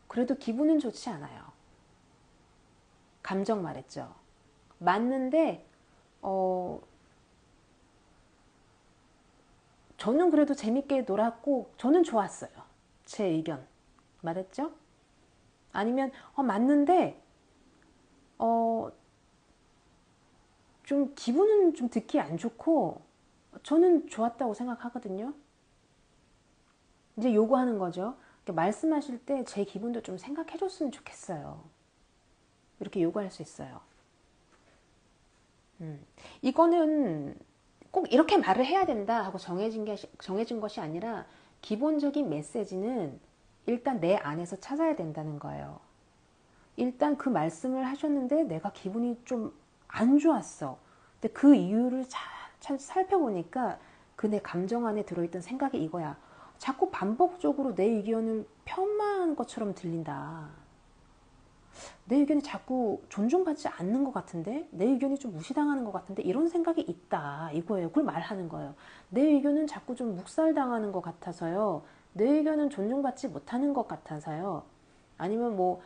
그래도 기분은 좋지 않아요. 감정 말했죠. 맞는데 저는 그래도 재밌게 놀았고 저는 좋았어요. 제 의견 말했죠. 아니면 맞는데 좀 기분은 좀 듣기 안 좋고 저는 좋았다고 생각하거든요. 이제 요구하는 거죠. 말씀하실 때 제 기분도 좀 생각해 줬으면 좋겠어요. 이렇게 요구할 수 있어요. 이거는 꼭 이렇게 말을 해야 된다 하고 정해진 것이 아니라 기본적인 메시지는 일단 내 안에서 찾아야 된다는 거예요. 일단 그 말씀을 하셨는데 내가 기분이 좀 안 좋았어. 근데 그 이유를 잘 살펴보니까 그 내 감정 안에 들어있던 생각이 이거야. 자꾸 반복적으로 내 의견을 폄하한 것처럼 들린다. 내 의견이 자꾸 존중받지 않는 것 같은데, 내 의견이 좀 무시당하는 것 같은데, 이런 생각이 있다 이거예요. 그걸 말하는 거예요. 내 의견은 자꾸 좀 묵살당하는 것 같아서요. 내 의견은 존중받지 못하는 것 같아서요. 아니면 뭐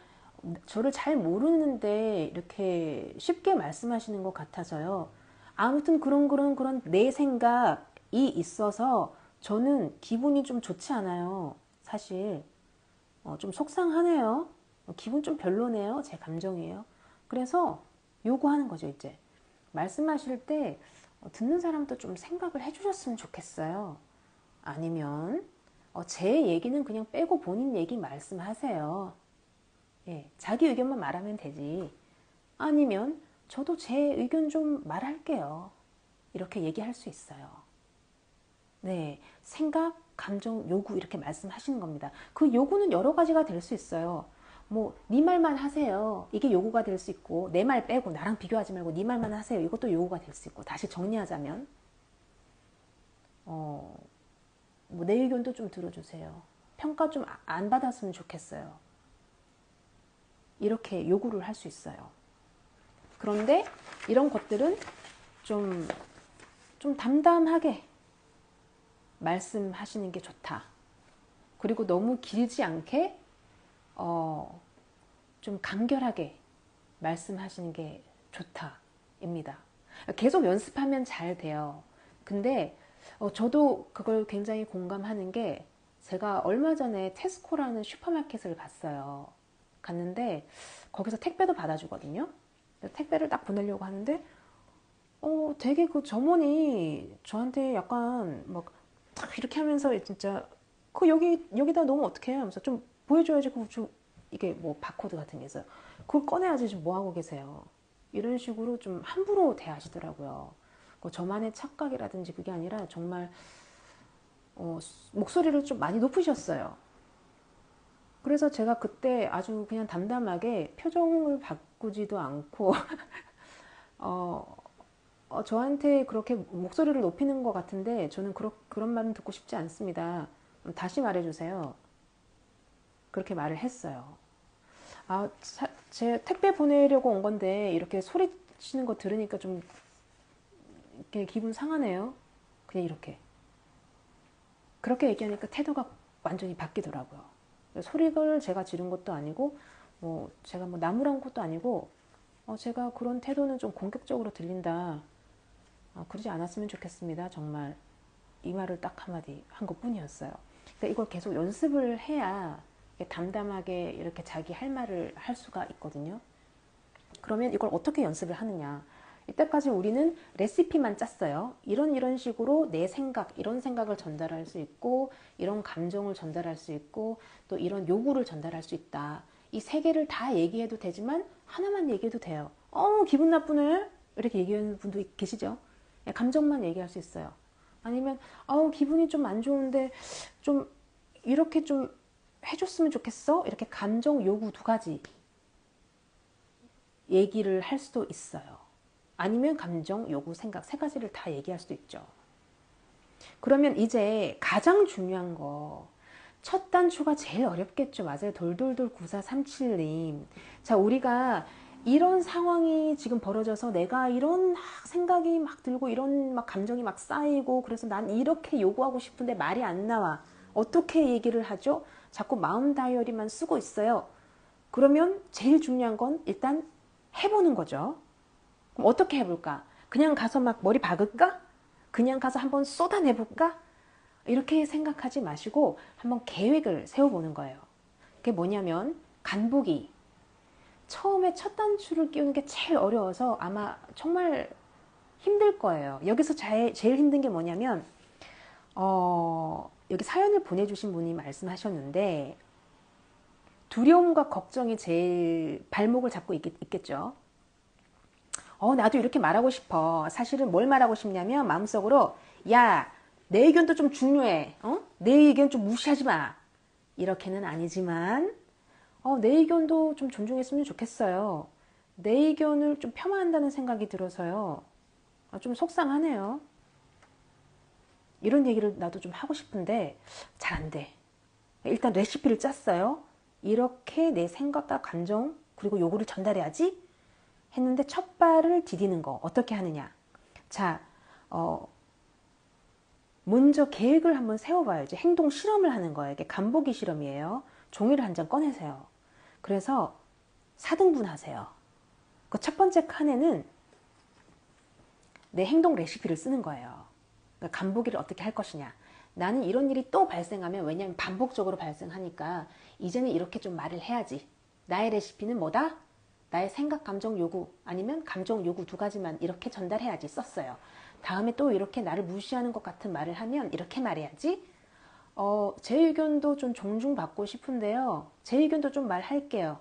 저를 잘 모르는데 이렇게 쉽게 말씀하시는 것 같아서요. 아무튼 그런 내 생각이 있어서 저는 기분이 좀 좋지 않아요. 사실 좀 속상하네요. 기분 좀 별로네요. 제 감정이에요. 그래서 요구하는 거죠, 이제. 말씀하실 때 듣는 사람도 좀 생각을 해주셨으면 좋겠어요. 아니면 제 얘기는 그냥 빼고 본인 얘기 말씀하세요. 예, 자기 의견만 말하면 되지. 아니면 저도 제 의견 좀 말할게요. 이렇게 얘기할 수 있어요. 네, 생각, 감정, 요구 이렇게 말씀하시는 겁니다. 그 요구는 여러 가지가 될 수 있어요. 뭐 네 말만 하세요. 이게 요구가 될 수 있고 내 말 빼고 나랑 비교하지 말고 네 말만 하세요. 이것도 요구가 될 수 있고 다시 정리하자면 뭐 내 의견도 좀 들어주세요. 평가 좀 안 받았으면 좋겠어요. 이렇게 요구를 할 수 있어요. 그런데 이런 것들은 좀, 좀 담담하게 말씀하시는 게 좋다. 그리고 너무 길지 않게 좀 간결하게 말씀하시는 게 좋다입니다. 계속 연습하면 잘 돼요. 근데 저도 그걸 굉장히 공감하는 게 제가 얼마 전에 테스코라는 슈퍼마켓을 갔어요. 갔는데 거기서 택배도 받아주거든요. 택배를 딱 보내려고 하는데 되게 그 점원이 저한테 약간 막 이렇게 하면서 진짜 여기다 놓으면 어떡해 하면서 좀 보여줘야지. 이게 뭐 바코드 같은 게 있어요. 그걸 꺼내야지. 지금 뭐 하고 계세요? 이런 식으로 좀 함부로 대하시더라고요. 저만의 착각이라든지 그게 아니라 정말 목소리를 좀 많이 높으셨어요. 그래서 제가 그때 아주 그냥 담담하게 표정을 바꾸지도 않고 저한테 그렇게 목소리를 높이는 것 같은데 저는 그런 말은 듣고 싶지 않습니다. 다시 말해주세요. 그렇게 말을 했어요. 제 택배 보내려고 온 건데 이렇게 소리치는 거 들으니까 좀 이렇게 기분 상하네요. 그냥 이렇게. 그렇게 얘기하니까 태도가 완전히 바뀌더라고요. 소리를 제가 지른 것도 아니고 제가 뭐 나무란 것도 아니고 제가 그런 태도는 좀 공격적으로 들린다. 그러지 않았으면 좋겠습니다. 정말 이 말을 딱 한마디 한 것뿐이었어요. 그러니까 이걸 계속 연습을 해야 담담하게 이렇게 자기 할 말을 할 수가 있거든요. 그러면 이걸 어떻게 연습을 하느냐? 이때까지 우리는 레시피만 짰어요. 이런 식으로 내 생각, 이런 생각을 전달할 수 있고, 이런 감정을 전달할 수 있고, 또 이런 요구를 전달할 수 있다. 이 세 개를 다 얘기해도 되지만 하나만 얘기해도 돼요. 기분 나쁘네? 이렇게 얘기하는 분도 계시죠? 감정만 얘기할 수 있어요. 아니면 기분이 좀 안 좋은데 좀 이렇게 좀 해줬으면 좋겠어? 이렇게 감정 요구 두 가지 얘기를 할 수도 있어요. 아니면 감정, 요구, 생각 세 가지를 다 얘기할 수도 있죠. 그러면 이제 가장 중요한 거, 첫 단추가 제일 어렵겠죠. 맞아요. 돌돌돌 9437님. 자, 우리가 이런 상황이 지금 벌어져서 내가 이런 생각이 막 들고 이런 막 감정이 막 쌓이고 그래서 난 이렇게 요구하고 싶은데 말이 안 나와. 어떻게 얘기를 하죠? 자꾸 마음 다이어리만 쓰고 있어요. 그러면 제일 중요한 건 일단 해보는 거죠. 그럼 어떻게 해볼까? 그냥 가서 막 머리 박을까? 그냥 가서 한번 쏟아내볼까? 이렇게 생각하지 마시고 한번 계획을 세워보는 거예요. 그게 뭐냐면 간보기. 처음에 첫 단추를 끼우는 게 제일 어려워서 아마 정말 힘들 거예요. 여기서 제일 힘든 게 뭐냐면 여기 사연을 보내주신 분이 말씀하셨는데 두려움과 걱정이 제일 발목을 잡고 있겠죠. 나도 이렇게 말하고 싶어. 사실은 뭘 말하고 싶냐면 마음속으로 야, 내 의견도 좀 중요해. 내 의견 좀 무시하지 마. 이렇게는 아니지만 내 의견도 좀 존중했으면 좋겠어요. 내 의견을 좀 폄하한다는 생각이 들어서요. 좀 속상하네요. 이런 얘기를 나도 좀 하고 싶은데 잘 안 돼. 일단 레시피를 짰어요. 이렇게 내 생각과 감정 그리고 요거를 전달해야지 했는데 첫 발을 디디는 거 어떻게 하느냐. 자, 먼저 계획을 한번 세워봐야지. 행동 실험을 하는 거예요. 이게 간보기 실험이에요. 종이를 한 장 꺼내세요. 그래서 4등분 하세요. 그 첫 번째 칸에는 내 행동 레시피를 쓰는 거예요. 그러니까 간보기를 어떻게 할 것이냐. 나는 이런 일이 또 발생하면, 왜냐하면 반복적으로 발생하니까 이제는 이렇게 좀 말을 해야지. 나의 레시피는 뭐다? 나의 생각, 감정, 요구, 아니면 감정, 요구 두 가지만 이렇게 전달해야지 썼어요. 다음에 또 이렇게 나를 무시하는 것 같은 말을 하면 이렇게 말해야지. 제 의견도 좀 존중받고 싶은데요. 제 의견도 좀 말할게요.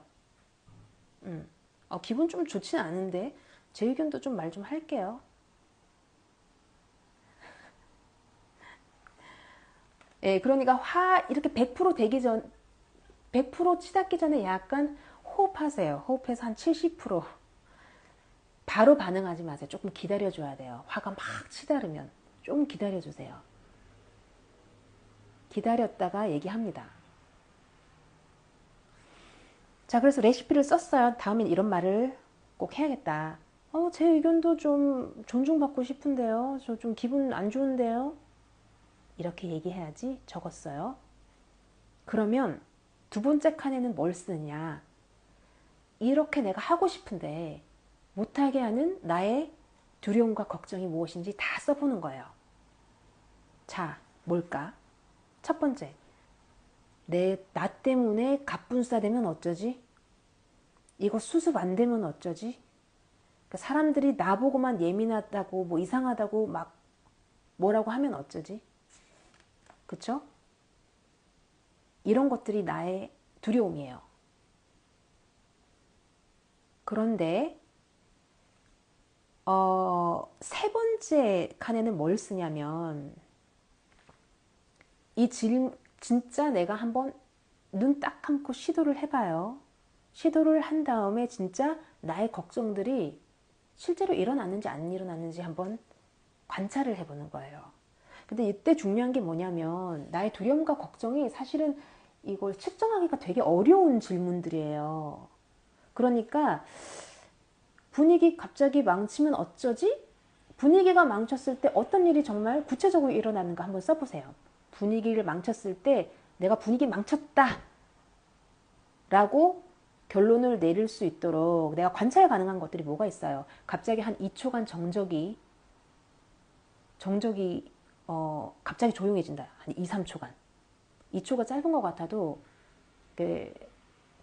기분 좀 좋지는 않은데 제 의견도 좀 말 좀 할게요. 예, 그러니까 이렇게 100% 되기 전, 100% 치닫기 전에 약간 호흡하세요. 호흡해서 한 70%. 바로 반응하지 마세요. 조금 기다려줘야 돼요. 화가 막 치다르면 좀 기다려주세요. 기다렸다가 얘기합니다. 자, 그래서 레시피를 썼어요. 다음엔 이런 말을 꼭 해야겠다. 제 의견도 좀 존중받고 싶은데요. 저 좀 기분 안 좋은데요. 이렇게 얘기해야지. 적었어요. 그러면 두 번째 칸에는 뭘 쓰느냐. 이렇게 내가 하고 싶은데 못하게 하는 나의 두려움과 걱정이 무엇인지 다 써보는 거예요. 자, 뭘까? 첫 번째, 나 때문에 갑분싸 되면 어쩌지? 이거 수습 안 되면 어쩌지? 그러니까 사람들이 나보고만 예민하다고 뭐 이상하다고 막 뭐라고 하면 어쩌지? 그쵸? 이런 것들이 나의 두려움이에요. 그런데 세 번째 칸에는 뭘 쓰냐면 진짜 내가 한번 눈 딱 감고 시도를 해봐요. 시도를 한 다음에 진짜 나의 걱정들이 실제로 일어났는지 안 일어났는지 한번 관찰을 해보는 거예요. 근데 이때 중요한 게 뭐냐면 나의 두려움과 걱정이 사실은 이걸 측정하기가 되게 어려운 질문들이에요. 그러니까 분위기 갑자기 망치면 어쩌지? 분위기가 망쳤을 때 어떤 일이 정말 구체적으로 일어나는가 한번 써보세요. 분위기를 망쳤을 때 내가 분위기 망쳤다 라고 결론을 내릴 수 있도록 내가 관찰 가능한 것들이 뭐가 있어요. 갑자기 한 2초간 정적이 갑자기 조용해진다. 한 2, 3초간. 2초가 짧은 것 같아도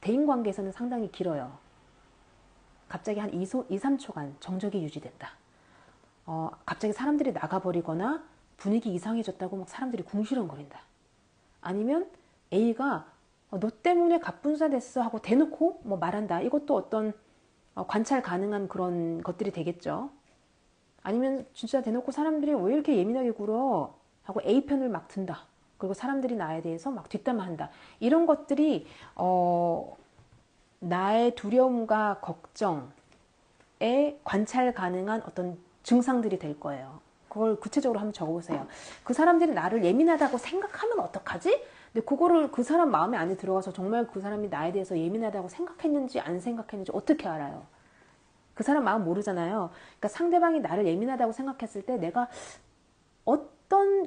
대인관계에서는 상당히 길어요. 갑자기 한 2, 3초간 정적이 유지된다. 갑자기 사람들이 나가버리거나 분위기 이상해졌다고 막 사람들이 궁시렁거린다. 아니면 A가 너 때문에 갑분싸 됐어 하고 대놓고 뭐 말한다. 이것도 어떤 관찰 가능한 그런 것들이 되겠죠. 아니면 진짜 대놓고 사람들이 왜 이렇게 예민하게 굴어 하고 A 편을 막 든다. 그리고 사람들이 나에 대해서 막 뒷담화한다. 이런 것들이 나의 두려움과 걱정에 관찰 가능한 어떤 증상들이 될 거예요. 그걸 구체적으로 한번 적어보세요. 그 사람들이 나를 예민하다고 생각하면 어떡하지? 근데 그거를 그 사람 마음에 안에 들어가서 정말 그 사람이 나에 대해서 예민하다고 생각했는지 안 생각했는지 어떻게 알아요? 그 사람 마음 모르잖아요. 그러니까 상대방이 나를 예민하다고 생각했을 때 내가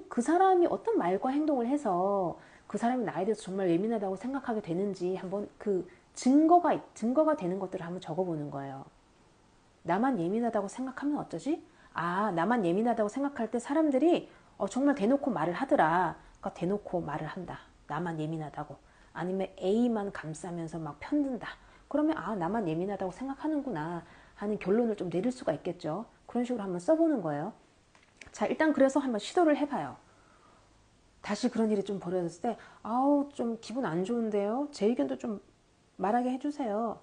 그 사람이 어떤 말과 행동을 해서 그 사람이 나에 대해서 정말 예민하다고 생각하게 되는지 한번 그 증거가 되는 것들을 한번 적어보는 거예요. 나만 예민하다고 생각하면 어쩌지? 나만 예민하다고 생각할 때 사람들이 정말 대놓고 말을 하더라. 그러니까 대놓고 말을 한다. 나만 예민하다고. 아니면 A만 감싸면서 막 편든다. 그러면 나만 예민하다고 생각하는구나 하는 결론을 좀 내릴 수가 있겠죠. 그런 식으로 한번 써보는 거예요. 자, 일단 그래서 한번 시도를 해봐요. 다시 그런 일이 좀 벌어졌을 때 좀 기분 안 좋은데요. 제 의견도 좀 말하게 해주세요.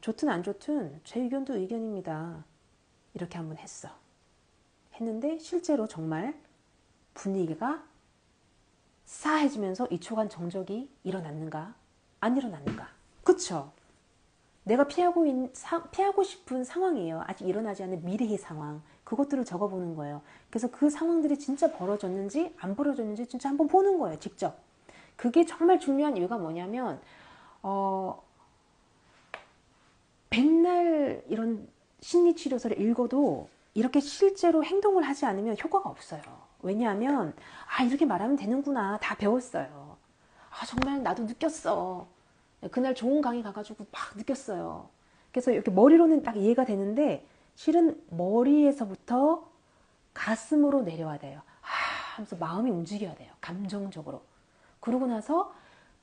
좋든 안 좋든 제 의견도 의견입니다. 이렇게 한번 했는데 실제로 정말 분위기가 싸해지면서 2초간 정적이 일어났는가 안 일어났는가. 그쵸? 내가 피하고 싶은 상황이에요. 아직 일어나지 않은 미래의 상황. 그것들을 적어보는 거예요. 그래서 그 상황들이 진짜 벌어졌는지 안 벌어졌는지 진짜 한번 보는 거예요. 직접. 그게 정말 중요한 이유가 뭐냐면 백날 이런 심리치료서를 읽어도 이렇게 실제로 행동을 하지 않으면 효과가 없어요. 왜냐하면 이렇게 말하면 되는구나 다 배웠어요. 정말 나도 느꼈어. 그날 좋은 강의 가가지고 막 느꼈어요. 그래서 이렇게 머리로는 딱 이해가 되는데 실은 머리에서부터 가슴으로 내려와야 돼요. 하면서 마음이 움직여야 돼요. 감정적으로. 그러고 나서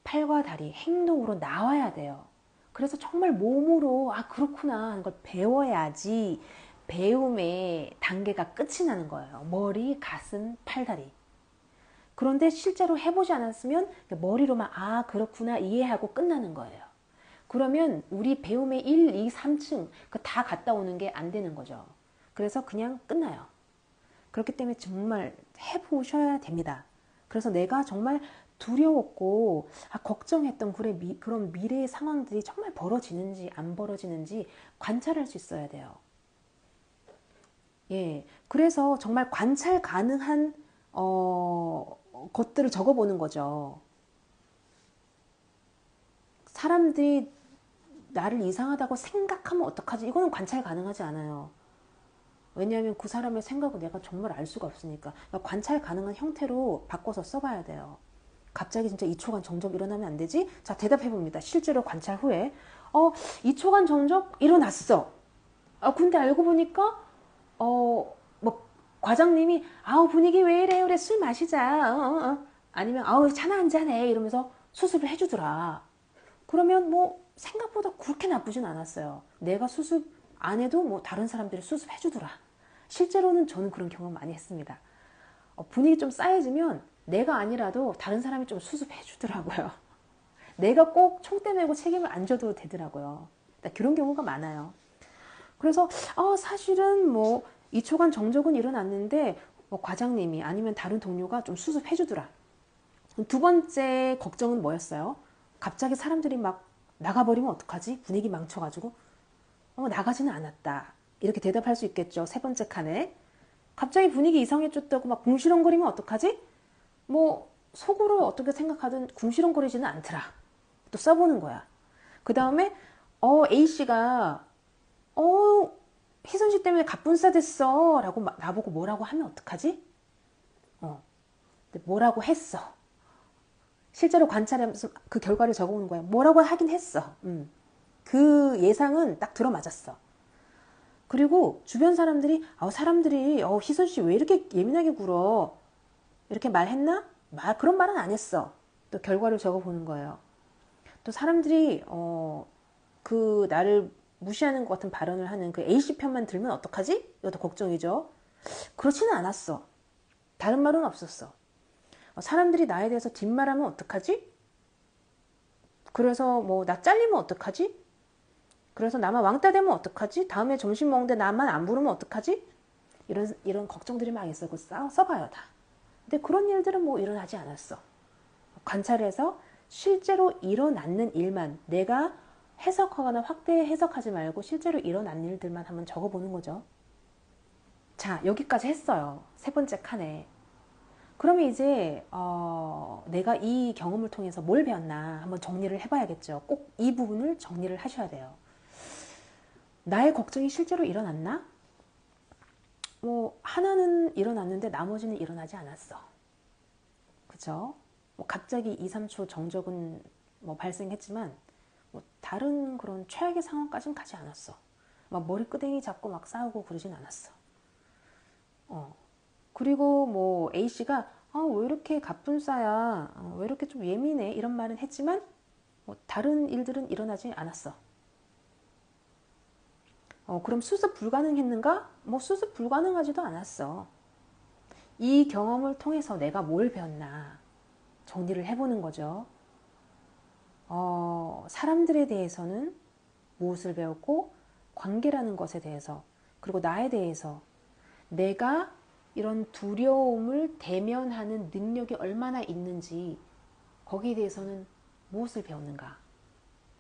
팔과 다리 행동으로 나와야 돼요. 그래서 정말 몸으로 그렇구나 하는 걸 배워야지 배움의 단계가 끝이 나는 거예요. 머리, 가슴, 팔, 다리. 그런데 실제로 해보지 않았으면 머리로만 그렇구나 이해하고 끝나는 거예요. 그러면 우리 배움의 1, 2, 3층 다 갔다 오는 게 안 되는 거죠. 그래서 그냥 끝나요. 그렇기 때문에 정말 해보셔야 됩니다. 그래서 내가 정말 두려웠고 걱정했던 그런 미래의 상황들이 정말 벌어지는지 안 벌어지는지 관찰할 수 있어야 돼요. 예, 그래서 정말 관찰 가능한 것들을 적어보는 거죠. 사람들이 나를 이상하다고 생각하면 어떡하지? 이거는 관찰 가능하지 않아요. 왜냐하면 그 사람의 생각을 내가 정말 알 수가 없으니까. 그러니까 관찰 가능한 형태로 바꿔서 써봐야 돼요. 갑자기 진짜 2초간 정적 일어나면 안 되지? 자, 대답해봅니다. 실제로 관찰 후에 2초간 정적 일어났어. 근데 알고 보니까 뭐 과장님이 분위기 왜 이래? 그래 술 마시자. 아니면 차나 한잔해 이러면서 수습을 해주더라. 그러면 뭐 생각보다 그렇게 나쁘진 않았어요. 내가 수습 안 해도 뭐 다른 사람들이 수습해주더라. 실제로는 저는 그런 경험 많이 했습니다. 분위기 좀 쌓여지면 내가 아니라도 다른 사람이 좀 수습해주더라고요. 내가 꼭 총대 메고 책임을 안 져도 되더라고요. 그런 경우가 많아요. 그래서 사실은 뭐 2초간 정적은 일어났는데 뭐 과장님이 아니면 다른 동료가 좀 수습해주더라. 두 번째 걱정은 뭐였어요? 갑자기 사람들이 막 나가버리면 어떡하지? 분위기 망쳐가지고 나가지는 않았다. 이렇게 대답할 수 있겠죠. 세 번째 칸에. 갑자기 분위기 이상해졌다고 막 궁시렁거리면 어떡하지? 뭐 속으로 어떻게 생각하든 궁시렁거리지는 않더라. 또 써보는 거야. 그 다음에 A씨가 희선씨 때문에 갑분싸 됐어 라고 나보고 뭐라고 하면 어떡하지? 뭐라고 했어. 실제로 관찰하면서 그 결과를 적어오는 거야. 뭐라고 하긴 했어. 그 예상은 딱 들어맞았어. 그리고 주변 사람들이 희선씨 왜 이렇게 예민하게 굴어? 이렇게 말했나? 그런 말은 안 했어. 또 결과를 적어보는 거예요. 또 사람들이 그 나를 무시하는 것 같은 발언을 하는 그 A씨 편만 들면 어떡하지? 이것도 걱정이죠. 그렇지는 않았어. 다른 말은 없었어. 사람들이 나에 대해서 뒷말하면 어떡하지? 그래서 뭐 나 잘리면 어떡하지? 그래서 나만 왕따 되면 어떡하지? 다음에 점심 먹는데 나만 안 부르면 어떡하지? 이런 걱정들이 막 있어. 써봐요 다. 근데 그런 일들은 뭐 일어나지 않았어. 관찰해서 실제로 일어났는 일만 내가 해석하거나 확대 해석하지 말고 실제로 일어난 일들만 한번 적어보는 거죠. 자, 여기까지 했어요. 세 번째 칸에. 그러면 이제 내가 이 경험을 통해서 뭘 배웠나 한번 정리를 해봐야겠죠. 꼭 이 부분을 정리를 하셔야 돼요. 나의 걱정이 실제로 일어났나? 뭐 하나는 일어났는데 나머지는 일어나지 않았어. 그죠? 뭐 갑자기 2, 3초 정적은 뭐 발생했지만 뭐 다른 그런 최악의 상황까지는 가지 않았어. 막 머리끄댕이 잡고 막 싸우고 그러진 않았어. 그리고 뭐 A씨가 왜 이렇게 갑분싸야? 왜 이렇게 좀 예민해? 이런 말은 했지만 뭐 다른 일들은 일어나지 않았어. 그럼 수습 불가능했는가? 뭐 수습 불가능하지도 않았어. 이 경험을 통해서 내가 뭘 배웠나 정리를 해보는 거죠. 사람들에 대해서는 무엇을 배웠고 관계라는 것에 대해서 그리고 나에 대해서 내가 이런 두려움을 대면하는 능력이 얼마나 있는지 거기에 대해서는 무엇을 배웠는가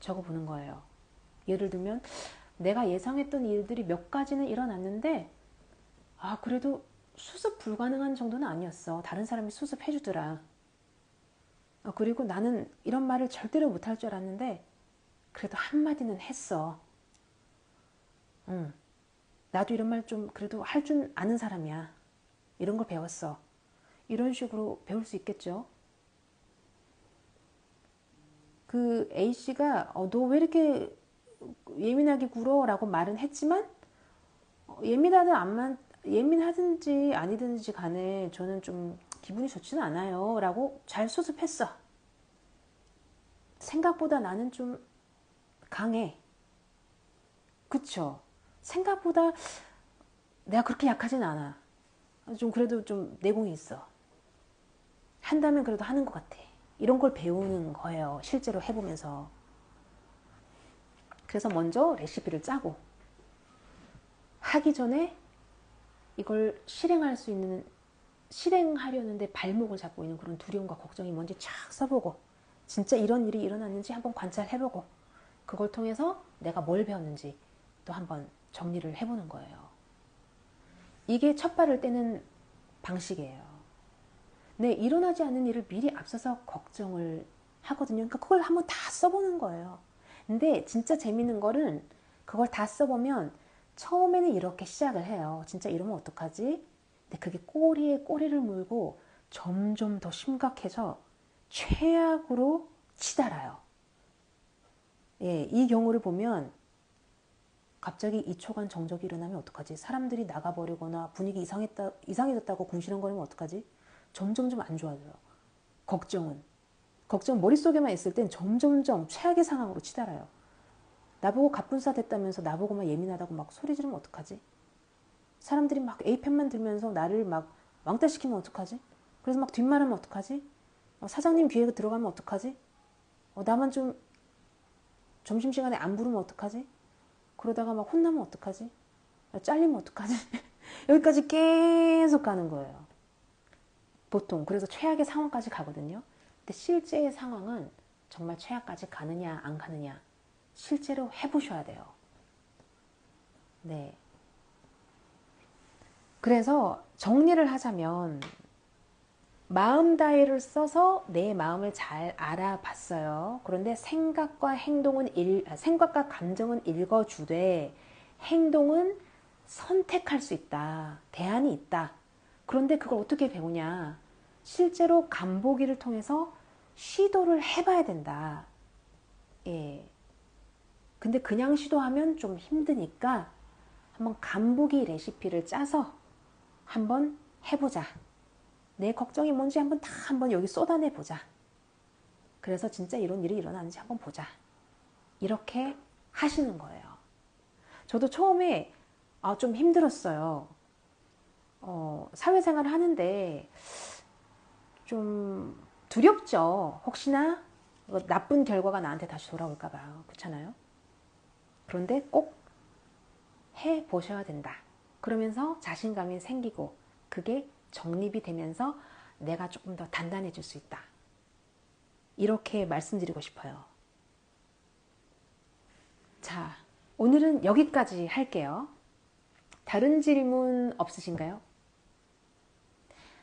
적어보는 거예요. 예를 들면 내가 예상했던 일들이 몇 가지는 일어났는데 그래도 수습 불가능한 정도는 아니었어. 다른 사람이 수습해주더라. 그리고 나는 이런 말을 절대로 못할 줄 알았는데 그래도 한마디는 했어. 응. 나도 이런 말 좀 그래도 할 줄 아는 사람이야. 이런 걸 배웠어. 이런 식으로 배울 수 있겠죠. 그 A씨가 너 왜 이렇게 예민하게 굴어? 라고 말은 했지만 예민하든 예민하든지 아니든지 간에 저는 좀 기분이 좋지는 않아요. 라고 잘 수습했어. 생각보다 나는 좀 강해. 그쵸? 생각보다 내가 그렇게 약하진 않아. 좀 그래도 좀 내공이 있어. 한다면 그래도 하는 것 같아. 이런 걸 배우는 거예요. 실제로 해보면서. 그래서 먼저 레시피를 짜고 하기 전에 이걸 실행하려는데 발목을 잡고 있는 그런 두려움과 걱정이 뭔지 쫙 써보고 진짜 이런 일이 일어났는지 한번 관찰해보고 그걸 통해서 내가 뭘 배웠는지 또 한번 정리를 해보는 거예요. 이게 첫 발을 떼는 방식이에요. 네, 일어나지 않는 일을 미리 앞서서 걱정을 하거든요. 그러니까 그걸 한번 다 써보는 거예요. 근데 진짜 재밌는 거는 그걸 다 써보면 처음에는 이렇게 시작을 해요. 진짜 이러면 어떡하지? 근데 그게 꼬리에 꼬리를 물고 점점 더 심각해져 최악으로 치달아요. 예, 이 경우를 보면 갑자기 2초간 정적이 일어나면 어떡하지? 사람들이 나가버리거나 분위기 이상해졌다고 궁시렁거리면 어떡하지? 점점점 안 좋아져요. 걱정 머릿속에만 있을 땐 점점점 최악의 상황으로 치달아요. 나보고 갑분싸 됐다면서 나보고만 예민하다고 막 소리 지르면 어떡하지? 사람들이 막 A편만 들면서 나를 막 왕따시키면 어떡하지? 그래서 막 뒷말하면 어떡하지? 사장님 귀에 들어가면 어떡하지? 나만 좀 점심시간에 안 부르면 어떡하지? 그러다가 막 혼나면 어떡하지? 잘리면 어떡하지? 여기까지 계속 가는 거예요. 보통. 그래서 최악의 상황까지 가거든요. 근데 실제의 상황은 정말 최악까지 가느냐 안 가느냐 실제로 해보셔야 돼요. 네. 그래서 정리를 하자면 마음 다이를 써서 내 마음을 잘 알아봤어요. 그런데 생각과 감정은 읽어주되 행동은 선택할 수 있다. 대안이 있다. 그런데 그걸 어떻게 배우냐? 실제로 간보기를 통해서 시도를 해봐야 된다. 예. 근데 그냥 시도하면 좀 힘드니까 한번 간보기 레시피를 짜서 한번 해보자. 내 걱정이 뭔지 한번 여기 쏟아내 보자. 그래서 진짜 이런 일이 일어나는지 한번 보자. 이렇게 하시는 거예요. 저도 처음에 좀 힘들었어요. 사회생활을 하는데 좀 두렵죠. 혹시나 나쁜 결과가 나한테 다시 돌아올까 봐요. 그렇잖아요. 그런데 꼭 해보셔야 된다. 그러면서 자신감이 생기고 그게 정립이 되면서 내가 조금 더 단단해질 수 있다. 이렇게 말씀드리고 싶어요. 자, 오늘은 여기까지 할게요. 다른 질문 없으신가요?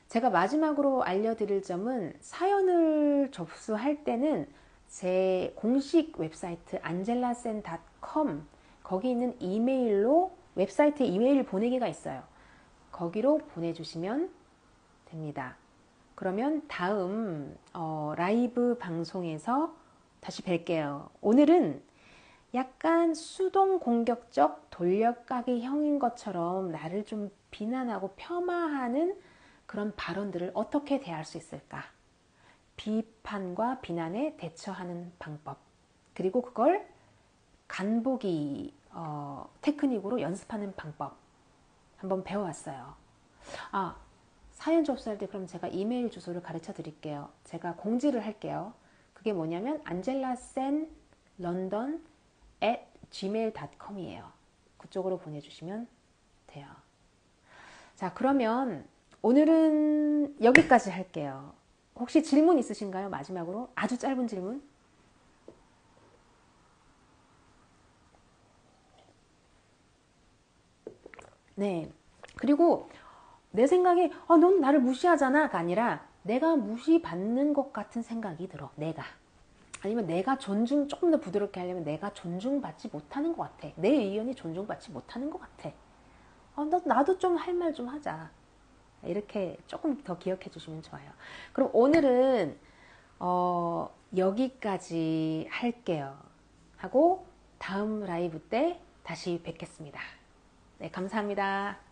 제가 마지막으로 알려드릴 점은 사연을 접수할 때는 제 공식 웹사이트 angelasen.com 거기 있는 이메일로 웹사이트에 이메일 보내기가 있어요. 거기로 보내주시면 됩니다. 그러면 다음 라이브 방송에서 다시 뵐게요. 오늘은 약간 수동 공격적 돌려가기 형인 것처럼 나를 좀 비난하고 폄하하는 그런 발언들을 어떻게 대할 수 있을까? 비판과 비난에 대처하는 방법. 그리고 그걸 간보기 테크닉으로 연습하는 방법. 한번 배워왔어요. 사연 접수할 때 그럼 제가 이메일 주소를 가르쳐 드릴게요. 제가 공지를 할게요. 그게 뭐냐면 angelasenlondon@gmail.com이에요. 그쪽으로 보내주시면 돼요. 자, 그러면 오늘은 여기까지 할게요. 혹시 질문 있으신가요? 마지막으로 아주 짧은 질문. 네. 그리고 내 생각에 넌 나를 무시하잖아가 아니라 내가 무시받는 것 같은 생각이 들어. 내가. 아니면 내가 조금 더 부드럽게 하려면 내가 존중받지 못하는 것 같아. 내 의견이 존중받지 못하는 것 같아. 나도 좀 할 말 좀 하자. 이렇게 조금 더 기억해 주시면 좋아요. 그럼 오늘은 여기까지 할게요. 하고 다음 라이브 때 다시 뵙겠습니다. 네, 감사합니다.